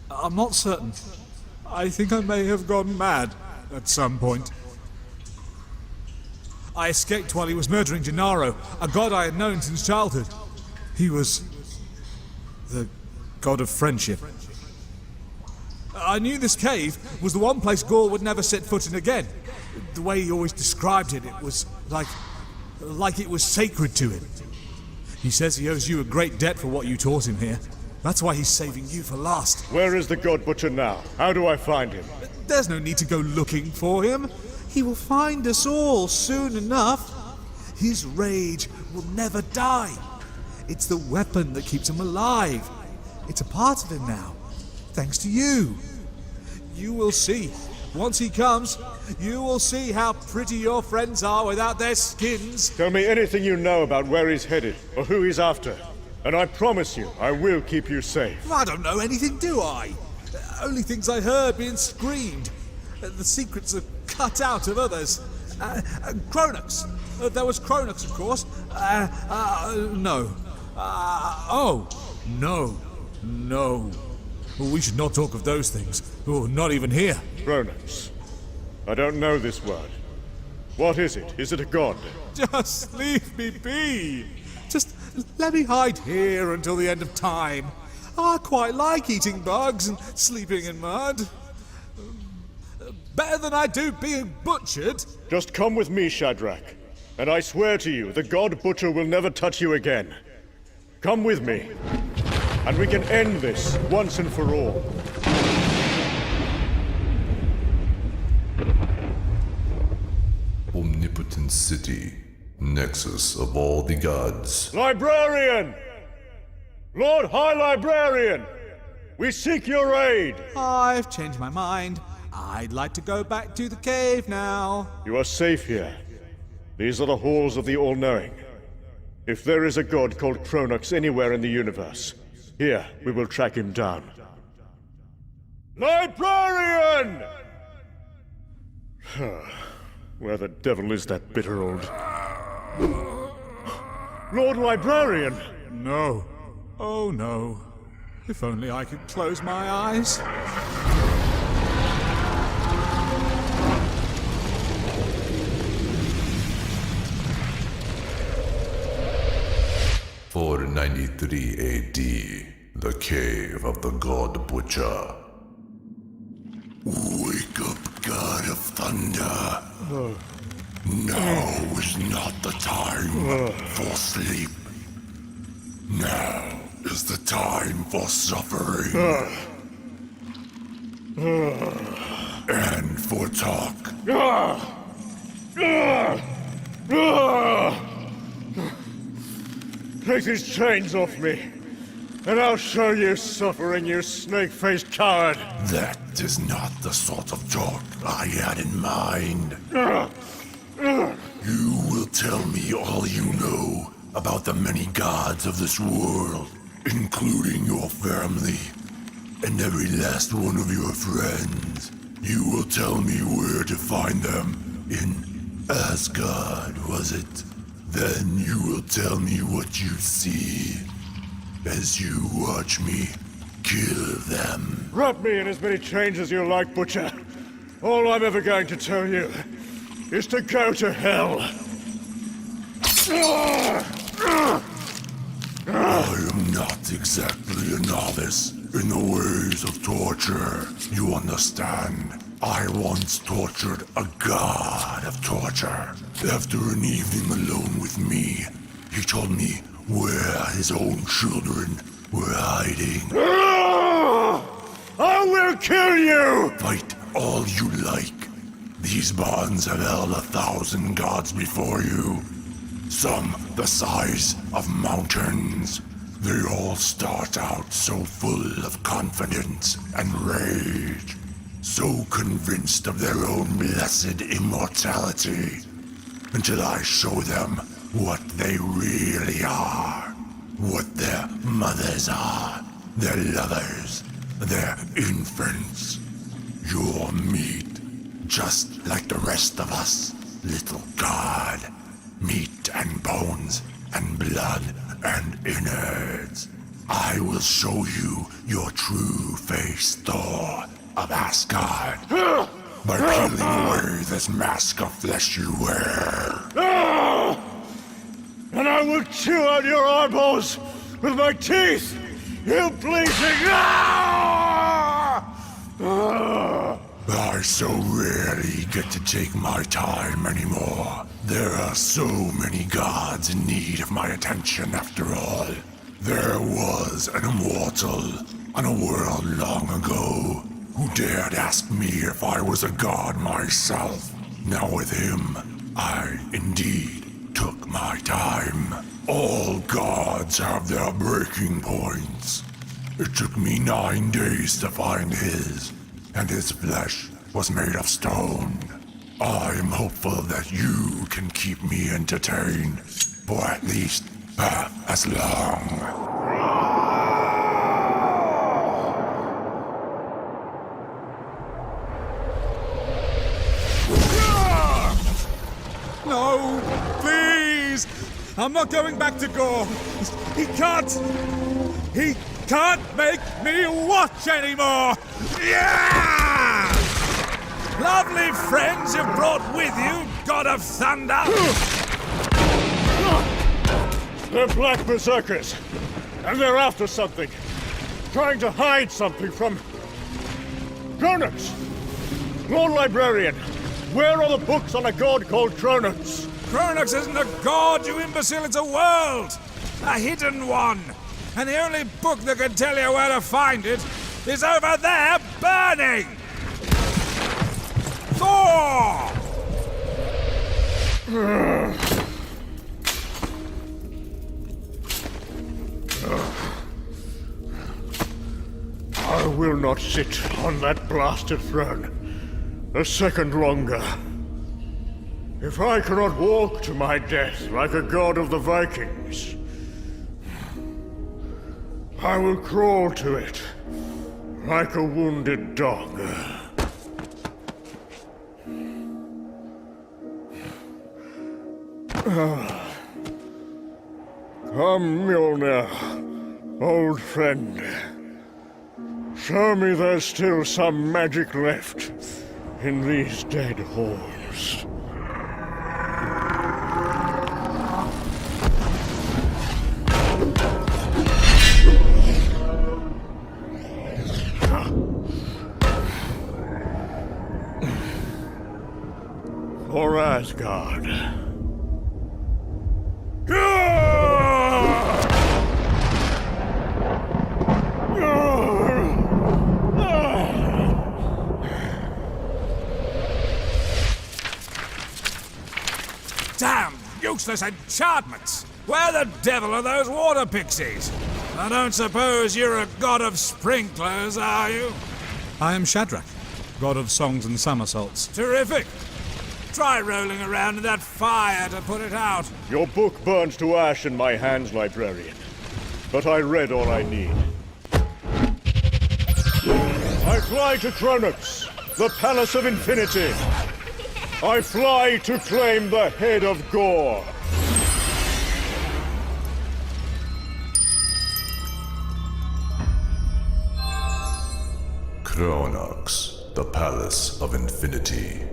I'm not certain. I think I may have gone mad at some point. I escaped while he was murdering Gennaro, a god I had known since childhood. He was the god of friendship. I knew this cave was the one place Gore would never set foot in again. The way he always described it, it was like it was sacred to him. He says he owes you a great debt for what you taught him here. That's why he's saving you for last. Where is the God Butcher now? How do I find him? There's no need to go looking for him. He will find us all soon enough. His rage will never die. It's the weapon that keeps him alive. It's a part of him now, thanks to you. You will see. Once he comes, you will see how pretty your friends are without their skins. Tell me anything you know about where he's headed, or who he's after. And I promise you, I will keep you safe. I don't know anything, do I? Only things I heard being screamed. The secrets are cut out of others. Cronux. There was Cronux, of course. No. No. Well, we should not talk of those things. Oh, not even here. Chronox. I don't know this word. What is it? Is it a god? Just leave me be. Just let me hide here until the end of time. I quite like eating bugs and sleeping in mud. Better than I do being butchered. Just come with me, Shadrach. And I swear to you, the God Butcher will never touch you again. Come with me. And we can end this once and for all. Omnipotent city, nexus of all the gods. Librarian! Lord High Librarian! We seek your aid! I've changed my mind. I'd like to go back to the cave now. You are safe here. These are the halls of the All-Knowing. If there is a god called Chronux anywhere in the universe, here we will track him down. Librarian! Where the devil is that bitter old... Lord Librarian! No. Oh no. If only I could close my eyes. For 93 AD, the cave of the God Butcher. Wake up, God of Thunder. Now is not the time for sleep. Now is the time for suffering. And for talk. Take these chains off me, and I'll show you suffering, you snake-faced coward! That is not the sort of talk I had in mind. You will tell me all you know about the many gods of this world, including your family, and every last one of your friends. You will tell me where to find them in Asgard, was it? Then you will tell me what you see as you watch me kill them. Wrap me in as many chains as you like, Butcher. All I'm ever going to tell you is to go to hell. I am not exactly a novice in the ways of torture. You understand? I once tortured a god of torture. After an evening alone with me, he told me where his own children were hiding. I will kill you! Fight all you like. These bonds have held 1,000 gods before you. Some the size of mountains. They all start out so full of confidence and rage. So convinced of their own blessed immortality, until I show them what they really are, what their mothers are, their lovers, their infants. Your meat, just like the rest of us, little god. Meat and bones and blood and innards. I will show you your true face, Thor of Asgard, by peeling away this mask of flesh you wear. And I will chew out your eyeballs with my teeth! You bleating! I so rarely get to take my time anymore. There are so many gods in need of my attention after all. There was an immortal on a world long ago who dared ask me if I was a god myself. Now with him, I indeed took my time. All gods have their breaking points. It took me 9 days to find his, and his flesh was made of stone. I'm hopeful that you can keep me entertained for at least half as long. No, please! I'm not going back to Gore. He can't make me watch anymore! Yeah! Lovely friends you've brought with you, God of Thunder! They're black berserkers, and they're after something. Trying to hide something from... Kronos! Lord Librarian, where are the books on a god called Kronos? Kronos isn't a god, you imbecile, it's a world! A hidden one! And the only book that can tell you where to find it is over there, burning! Thor! I will not sit on that blasted throne a second longer. If I cannot walk to my death like a god of the Vikings, I will crawl to it like a wounded dog. Come, Mjolnir, old friend. Show me there's still some magic left in these dead halls. For Asgard. Damn useless enchantments! Where the devil are those water pixies? I don't suppose you're a god of sprinklers, are you? I am Shadrach, god of songs and somersaults. Terrific! Try rolling around in that fire to put it out. Your book burned to ash in my hands, Librarian. But I read all I need. I fly to Kronos, the Palace of Infinity. I fly to claim the head of Gore. Kronos, the Palace of Infinity.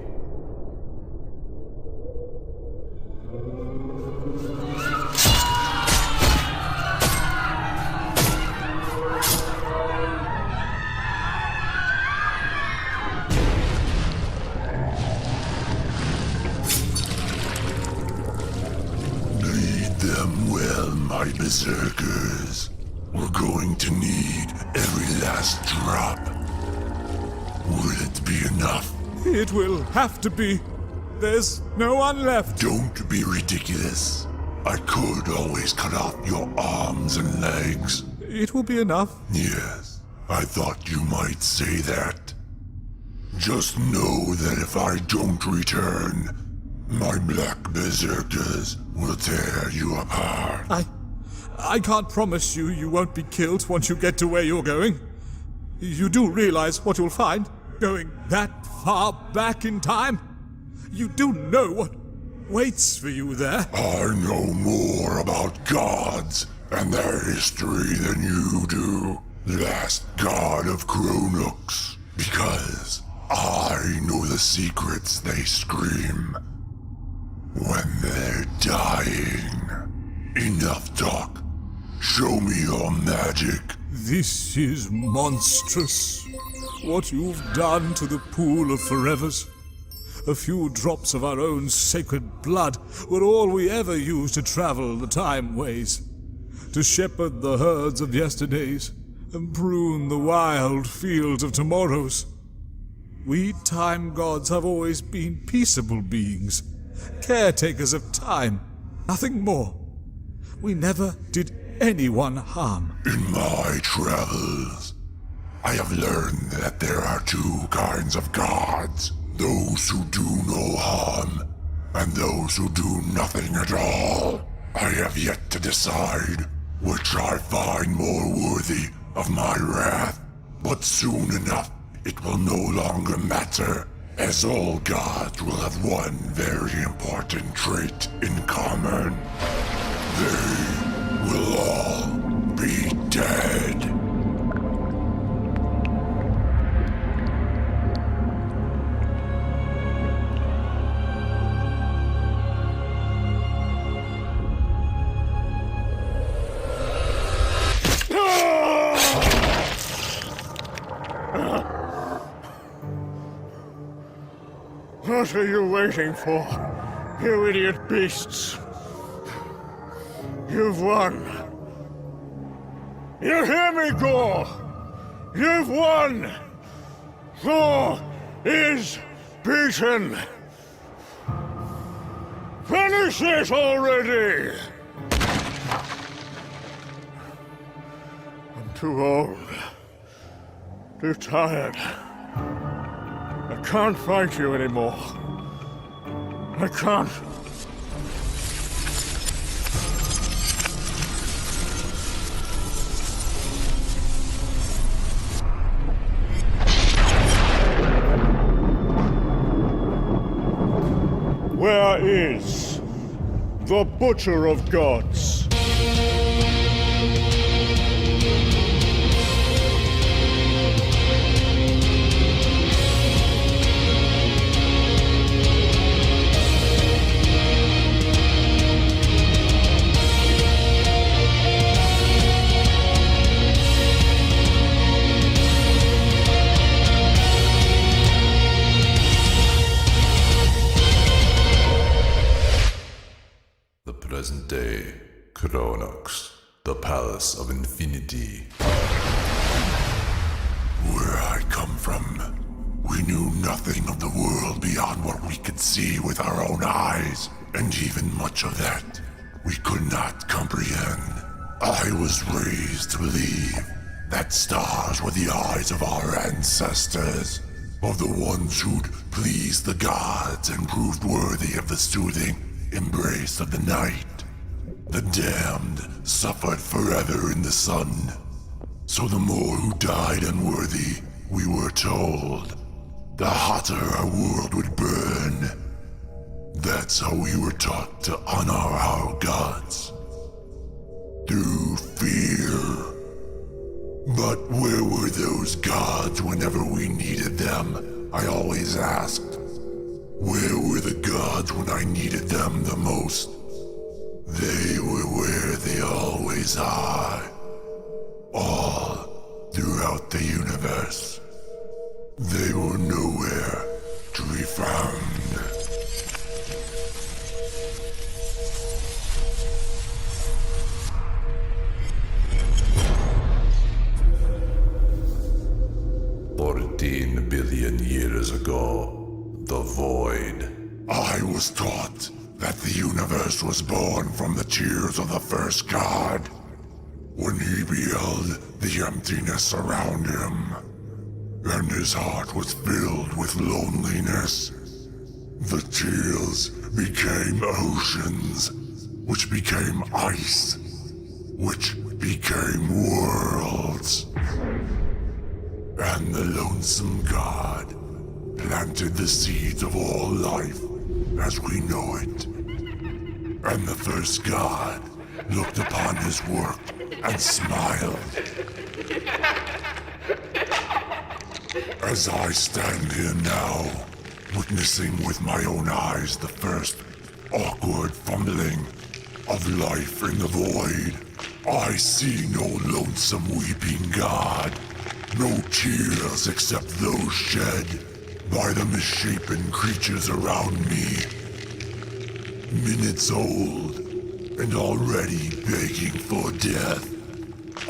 My berserkers, we're going to need every last drop. Will it be enough? It will have to be. There's no one left. Don't be ridiculous. I could always cut off your arms and legs. It will be enough. Yes, I thought you might say that. Just know that if I don't return, my black berserkers will tear you apart. I can't promise you won't be killed once you get to where you're going. You do realize what you'll find going that far back in time? You do know what waits for you there. I know more about gods and their history than you do, last god of Kronos, because I know the secrets they scream when they're dying. Enough talk. Show me your magic, This is monstrous. What you've done to the pool of forevers. A few drops of our own sacred blood were all we ever used to travel the time ways, to shepherd the herds of yesterdays and prune the wild fields of tomorrows. We time gods have always been peaceable beings, caretakers of time, nothing more. We never did anyone harm. In my travels, I have learned that there are two kinds of gods. Those who do no harm, and those who do nothing at all. I have yet to decide which I find more worthy of my wrath. But soon enough, it will no longer matter, as all gods will have one very important trait in common. They will all be dead. What are you waiting for, you idiot beasts? You've won. You hear me, Gore? You've won! Thor is beaten! Finish it already! I'm too old. Too tired. I can't fight you anymore. I can't. Where is the Butcher of Gods? Present day, Kronox, the Palace of Infinity. Where I come from, we knew nothing of the world beyond what we could see with our own eyes, and even much of that we could not comprehend. I was raised to believe that stars were the eyes of our ancestors, of the ones who'd pleased the gods and proved worthy of the soothing embrace of the night. The damned suffered forever in the sun. So the more who died unworthy, we were told, the hotter our world would burn. That's how we were taught to honor our gods. Through fear. But where were those gods whenever we needed them? I always asked. Where were the gods when I needed them the most? They were where they always are. All throughout the universe. They were nowhere to be found. $14 billion years ago. The Void. I was taught that the universe was born from the tears of the first god. When he beheld the emptiness around him, and his heart was filled with loneliness, the tears became oceans, which became ice, which became worlds. And the lonesome god planted the seeds of all life as we know it. And the first god looked upon his work and smiled. As I stand here now, witnessing with my own eyes the first awkward fumbling of life in the void, I see no lonesome weeping god, no tears except those shed by the misshapen creatures around me. Minutes old, and already begging for death.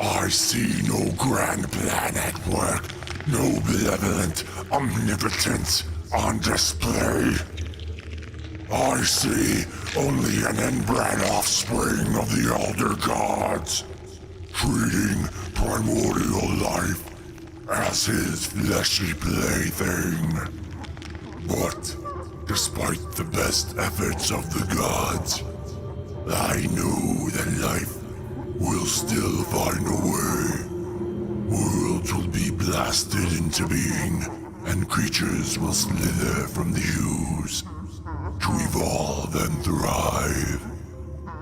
I see no grand plan at work, no benevolent omnipotence on display. I see only an inbred offspring of the Elder Gods, treating primordial life as his fleshy plaything. But despite the best efforts of the gods, I know that life will still find a way. Worlds will be blasted into being, and creatures will slither from the ooze to evolve and thrive,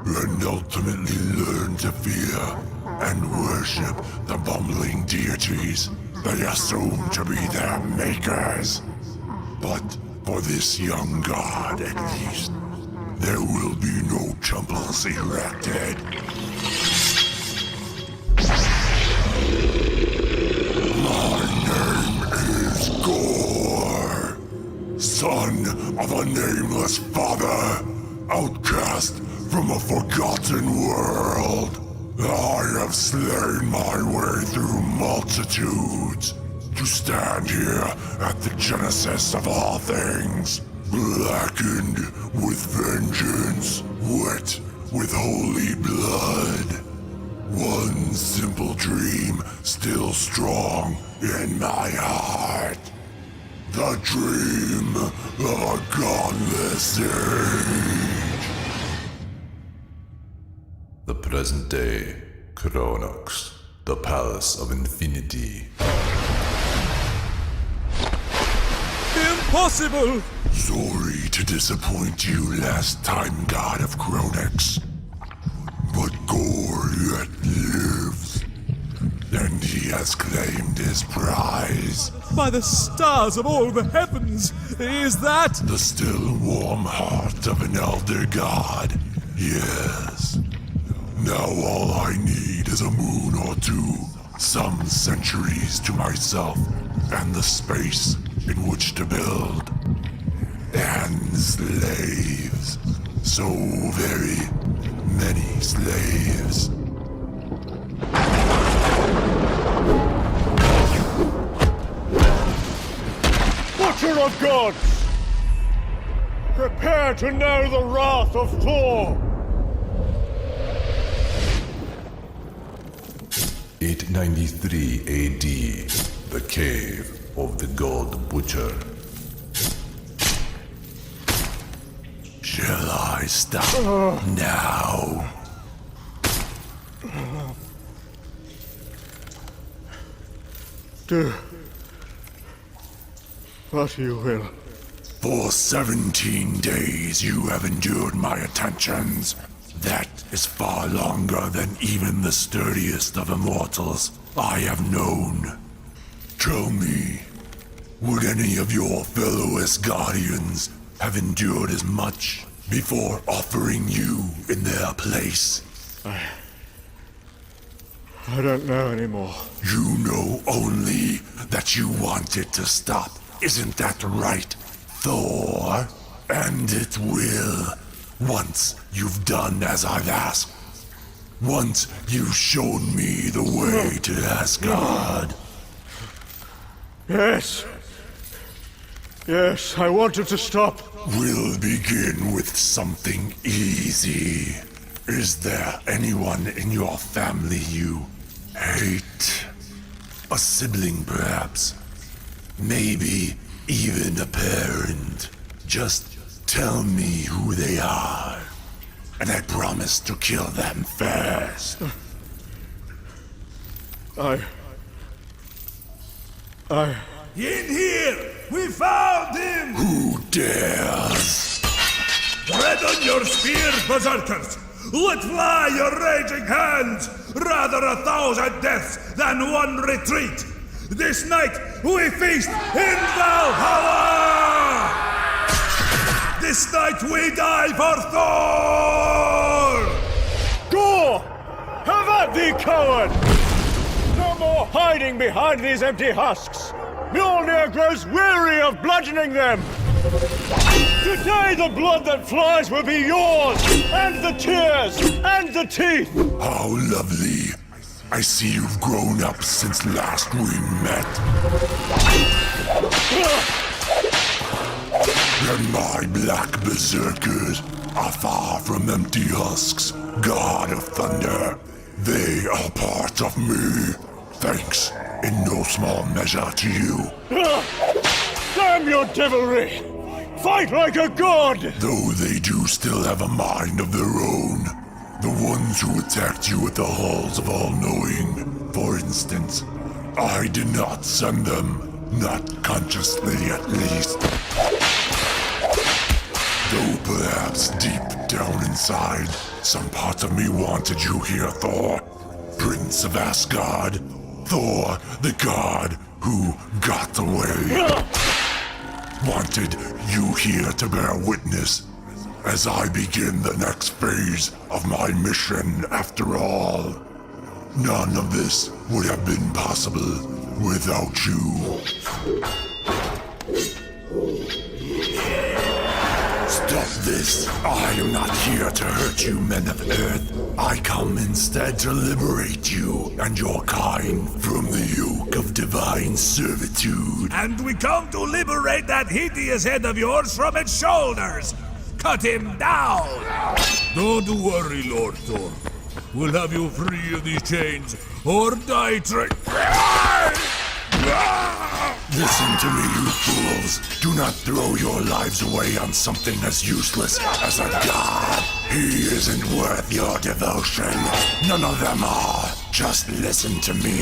and ultimately learn to fear and worship the bumbling deities they assume to be their makers. But for this young god, at least, there will be no temples erected. My name is Thor, son of a nameless father, outcast from a forgotten world. I have slain my way through multitudes to stand here at the genesis of all things, blackened with vengeance, wet with holy blood. One simple dream still strong in my heart. The dream of a godless age. The present day, Kronox, the Palace of Infinity. Impossible! Sorry to disappoint you last time, God of Kronox. But Thor yet lives, and he has claimed his prize. By the stars of all the heavens, is that... The still warm heart of an elder god, yes. Now all I need is a moon or two, some centuries to myself, and the space in which to build. And slaves. So very many slaves. Butcher of gods! Prepare to know the wrath of Thor! 893 AD, the Cave of the God Butcher. Shall I stop now? Do what you will. For 17 days you have endured my attentions. That is far longer than even the sturdiest of immortals I have known. Tell me, would any of your fellow Asgardians have endured as much before offering you in their place? I don't know anymore. You know only that you wanted to stop. Isn't that right, Thor? And it will, once you've done as I've asked. Once you've shown me the way to Asgard. Yes. Yes, I wanted to stop. We'll begin with something easy. Is there anyone in your family you hate? A sibling, perhaps? Maybe even a parent? Just tell me who they are, and I promise to kill them first. In here! We found him! Who dares? Tread on your spears, berserkers! Let fly your raging hands! Rather 1,000 deaths than one retreat! This night we feast in Valhalla! This night we die for Thor! Thor! Heaven! Get thee, coward! No more hiding behind these empty husks! Mjolnir grows weary of bludgeoning them! Today the blood that flies will be yours! And the tears! And the teeth! How lovely. I see you've grown up since last we met. And my black berserkers are far from empty husks, God of Thunder. They are part of me. Thanks, in no small measure to you. Damn your devilry! Fight like a god! Though they do still have a mind of their own. The ones who attacked you at the halls of all-knowing, for instance. I did not send them, not consciously at least. Though perhaps deep down inside, some part of me wanted you here, Thor. Prince of Asgard. Thor, the god who got away. Wanted you here to bear witness as I begin the next phase of my mission after all. None of this would have been possible without you. Stop this! I am not here to hurt you, men of Earth. I come instead to liberate you and your kind from the yoke of divine servitude. And we come to liberate that hideous head of yours from its shoulders! Cut him down! Don't worry, Lord Thor. We'll have you free of these chains, or die Listen to me, you fools. Do not throw your lives away on something as useless as a god. He isn't worth your devotion. None of them are. Just listen to me.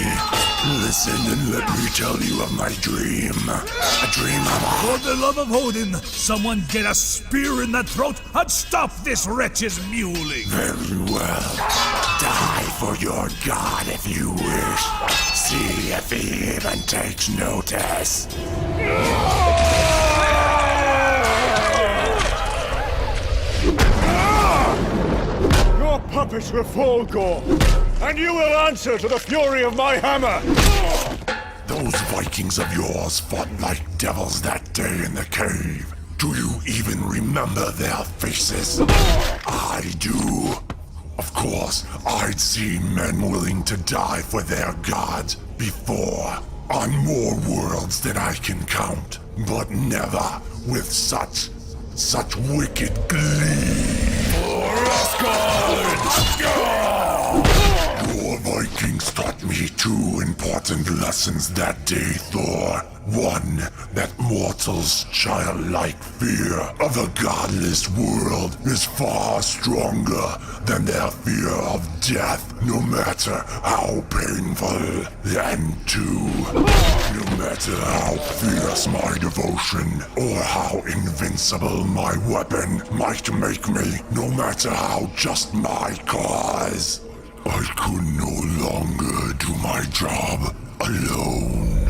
Listen and let me tell you of my dream. A dream of For the love of Odin, someone get a spear in the throat and stop this wretch's mewling! Very well. Die for your god if you wish. See if he even takes notice. Your puppets will fall, Gore, and you will answer to the fury of my hammer! Those Vikings of yours fought like devils that day in the cave. Do you even remember their faces? I do. Of course, I'd seen men willing to die for their gods before, on more worlds than I can count, but never with such wicked glee. For Asgard! Your Vikings taught me two important lessons that day, Thor. One, that mortals' childlike fear of a godless world is far stronger than their fear of death, no matter how painful. And two, no matter how fierce my devotion or how invincible my weapon might make me, no matter how just my cause, I could no longer do my job alone.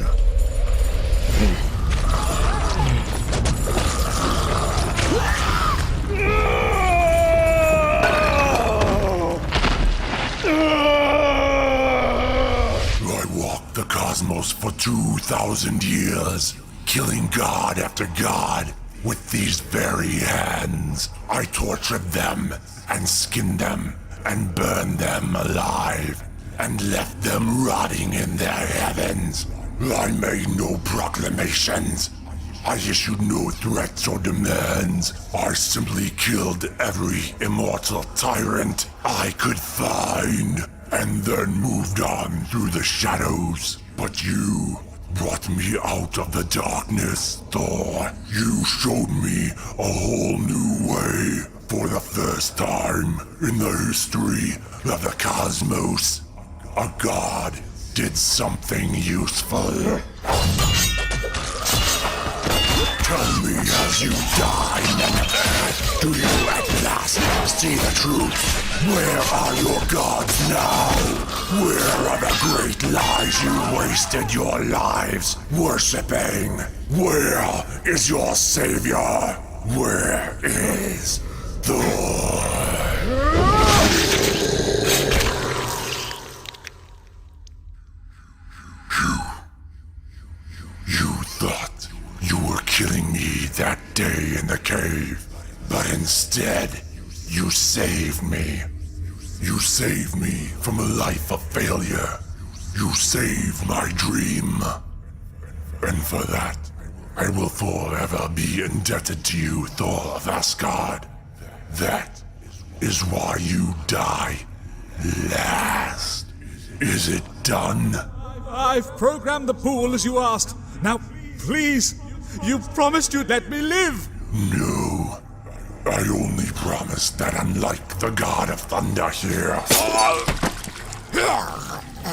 I walked the cosmos for 2,000 years, killing god after god with these very hands. I tortured them and skinned them and burned them alive and left them rotting in their heavens. I made no proclamations. I issued no threats or demands. I simply killed every immortal tyrant I could find, and then moved on through the shadows. But you brought me out of the darkness, Thor. You showed me a whole new way. For the first time in the history of the cosmos, a god did something useful. Tell me as you die, men of Earth, do you at last see the truth? Where are your gods now? Where are the great lies you wasted your lives worshipping? Where is your savior? Where is Thor? the cave, but instead, you save me. You save me from a life of failure. You save my dream. And for that, I will forever be indebted to you, Thor of Asgard. That is why you die last. Is it done? I've programmed the pool as you asked. Now, please, you promised you'd let me live. No. I only promised that unlike the God of Thunder here,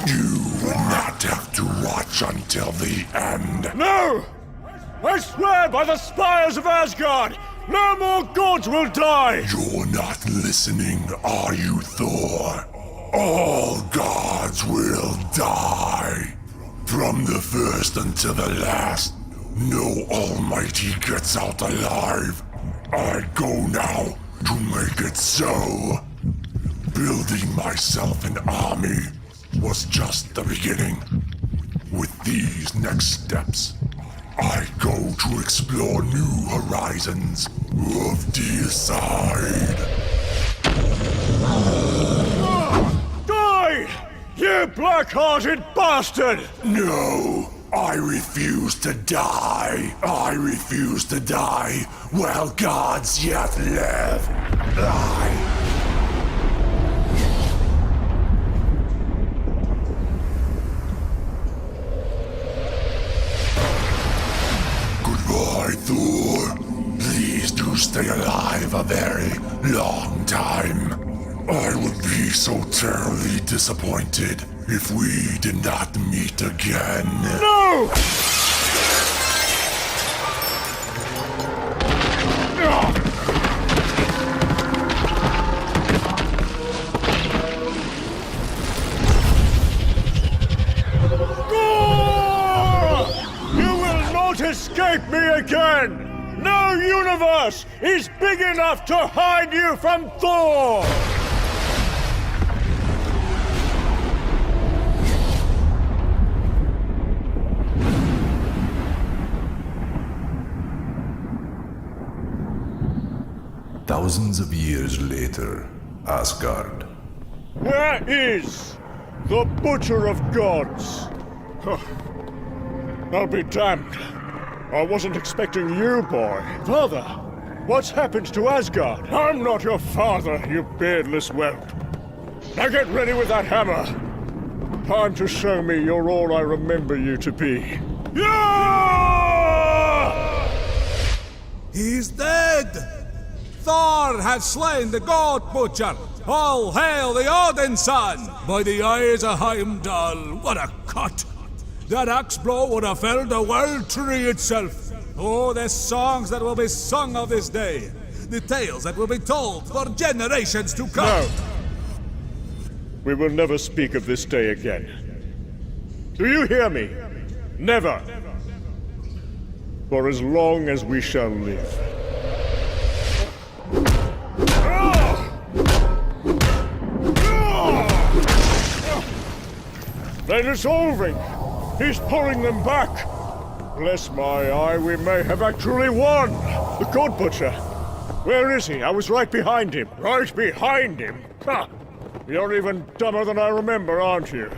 you would not have to watch until the end. No! I swear by the spires of Asgard, no more gods will die! You're not listening, are you, Thor? All gods will die. From the first until the last, no Almighty gets out alive. I go now to make it so. Building myself an army was just the beginning. With these next steps, I go to explore new horizons of Deicide. Die! You black-hearted bastard! No, I refuse to die. I refuse to die while gods yet live. Goodbye, Thor. Please do stay alive a very long time. I would be so terribly disappointed if we did not meet again. No! You will not escape me again! No universe is big enough to hide you from Thor! Thousands of years later, Asgard. Where is the Butcher of Gods? Huh. I'll be damned. I wasn't expecting you, boy. Father, what's happened to Asgard? I'm not your father, you beardless whelp. Now get ready with that hammer. Time to show me you're all I remember you to be. Yeah! He's dead! Thor has slain the God Butcher! All hail the Odin son! By the eyes of Heimdall, what a cut! That axe blow would have felled the world tree itself! Oh, the songs that will be sung of this day! The tales that will be told for generations to come! No! We will never speak of this day again. Do you hear me? Never! For as long as we shall live. They're dissolving! He's pulling them back! Bless my eye, we may have actually won! The God Butcher! Where is he? I was right behind him. Right behind him? Ha! You're even dumber than I remember, aren't you?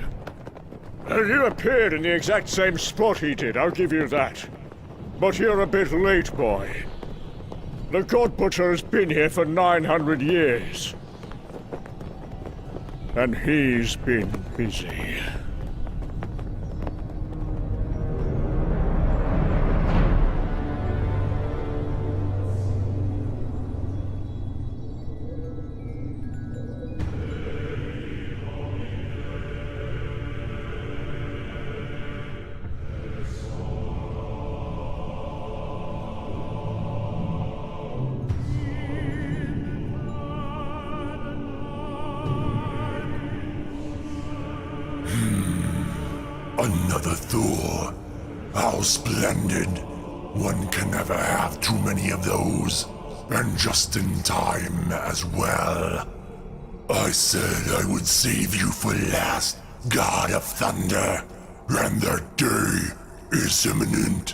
You appeared in the exact same spot he did, I'll give you that. But you're a bit late, boy. The God Butcher has been here for 900 years. And he's been busy. Another Thor. How splendid. One can never have too many of those. And just in time as well. I said I would save you for last, God of Thunder. And that day is imminent.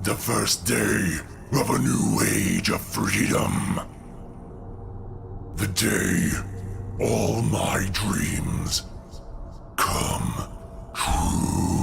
The first day of a new age of freedom. The day all my dreams come true.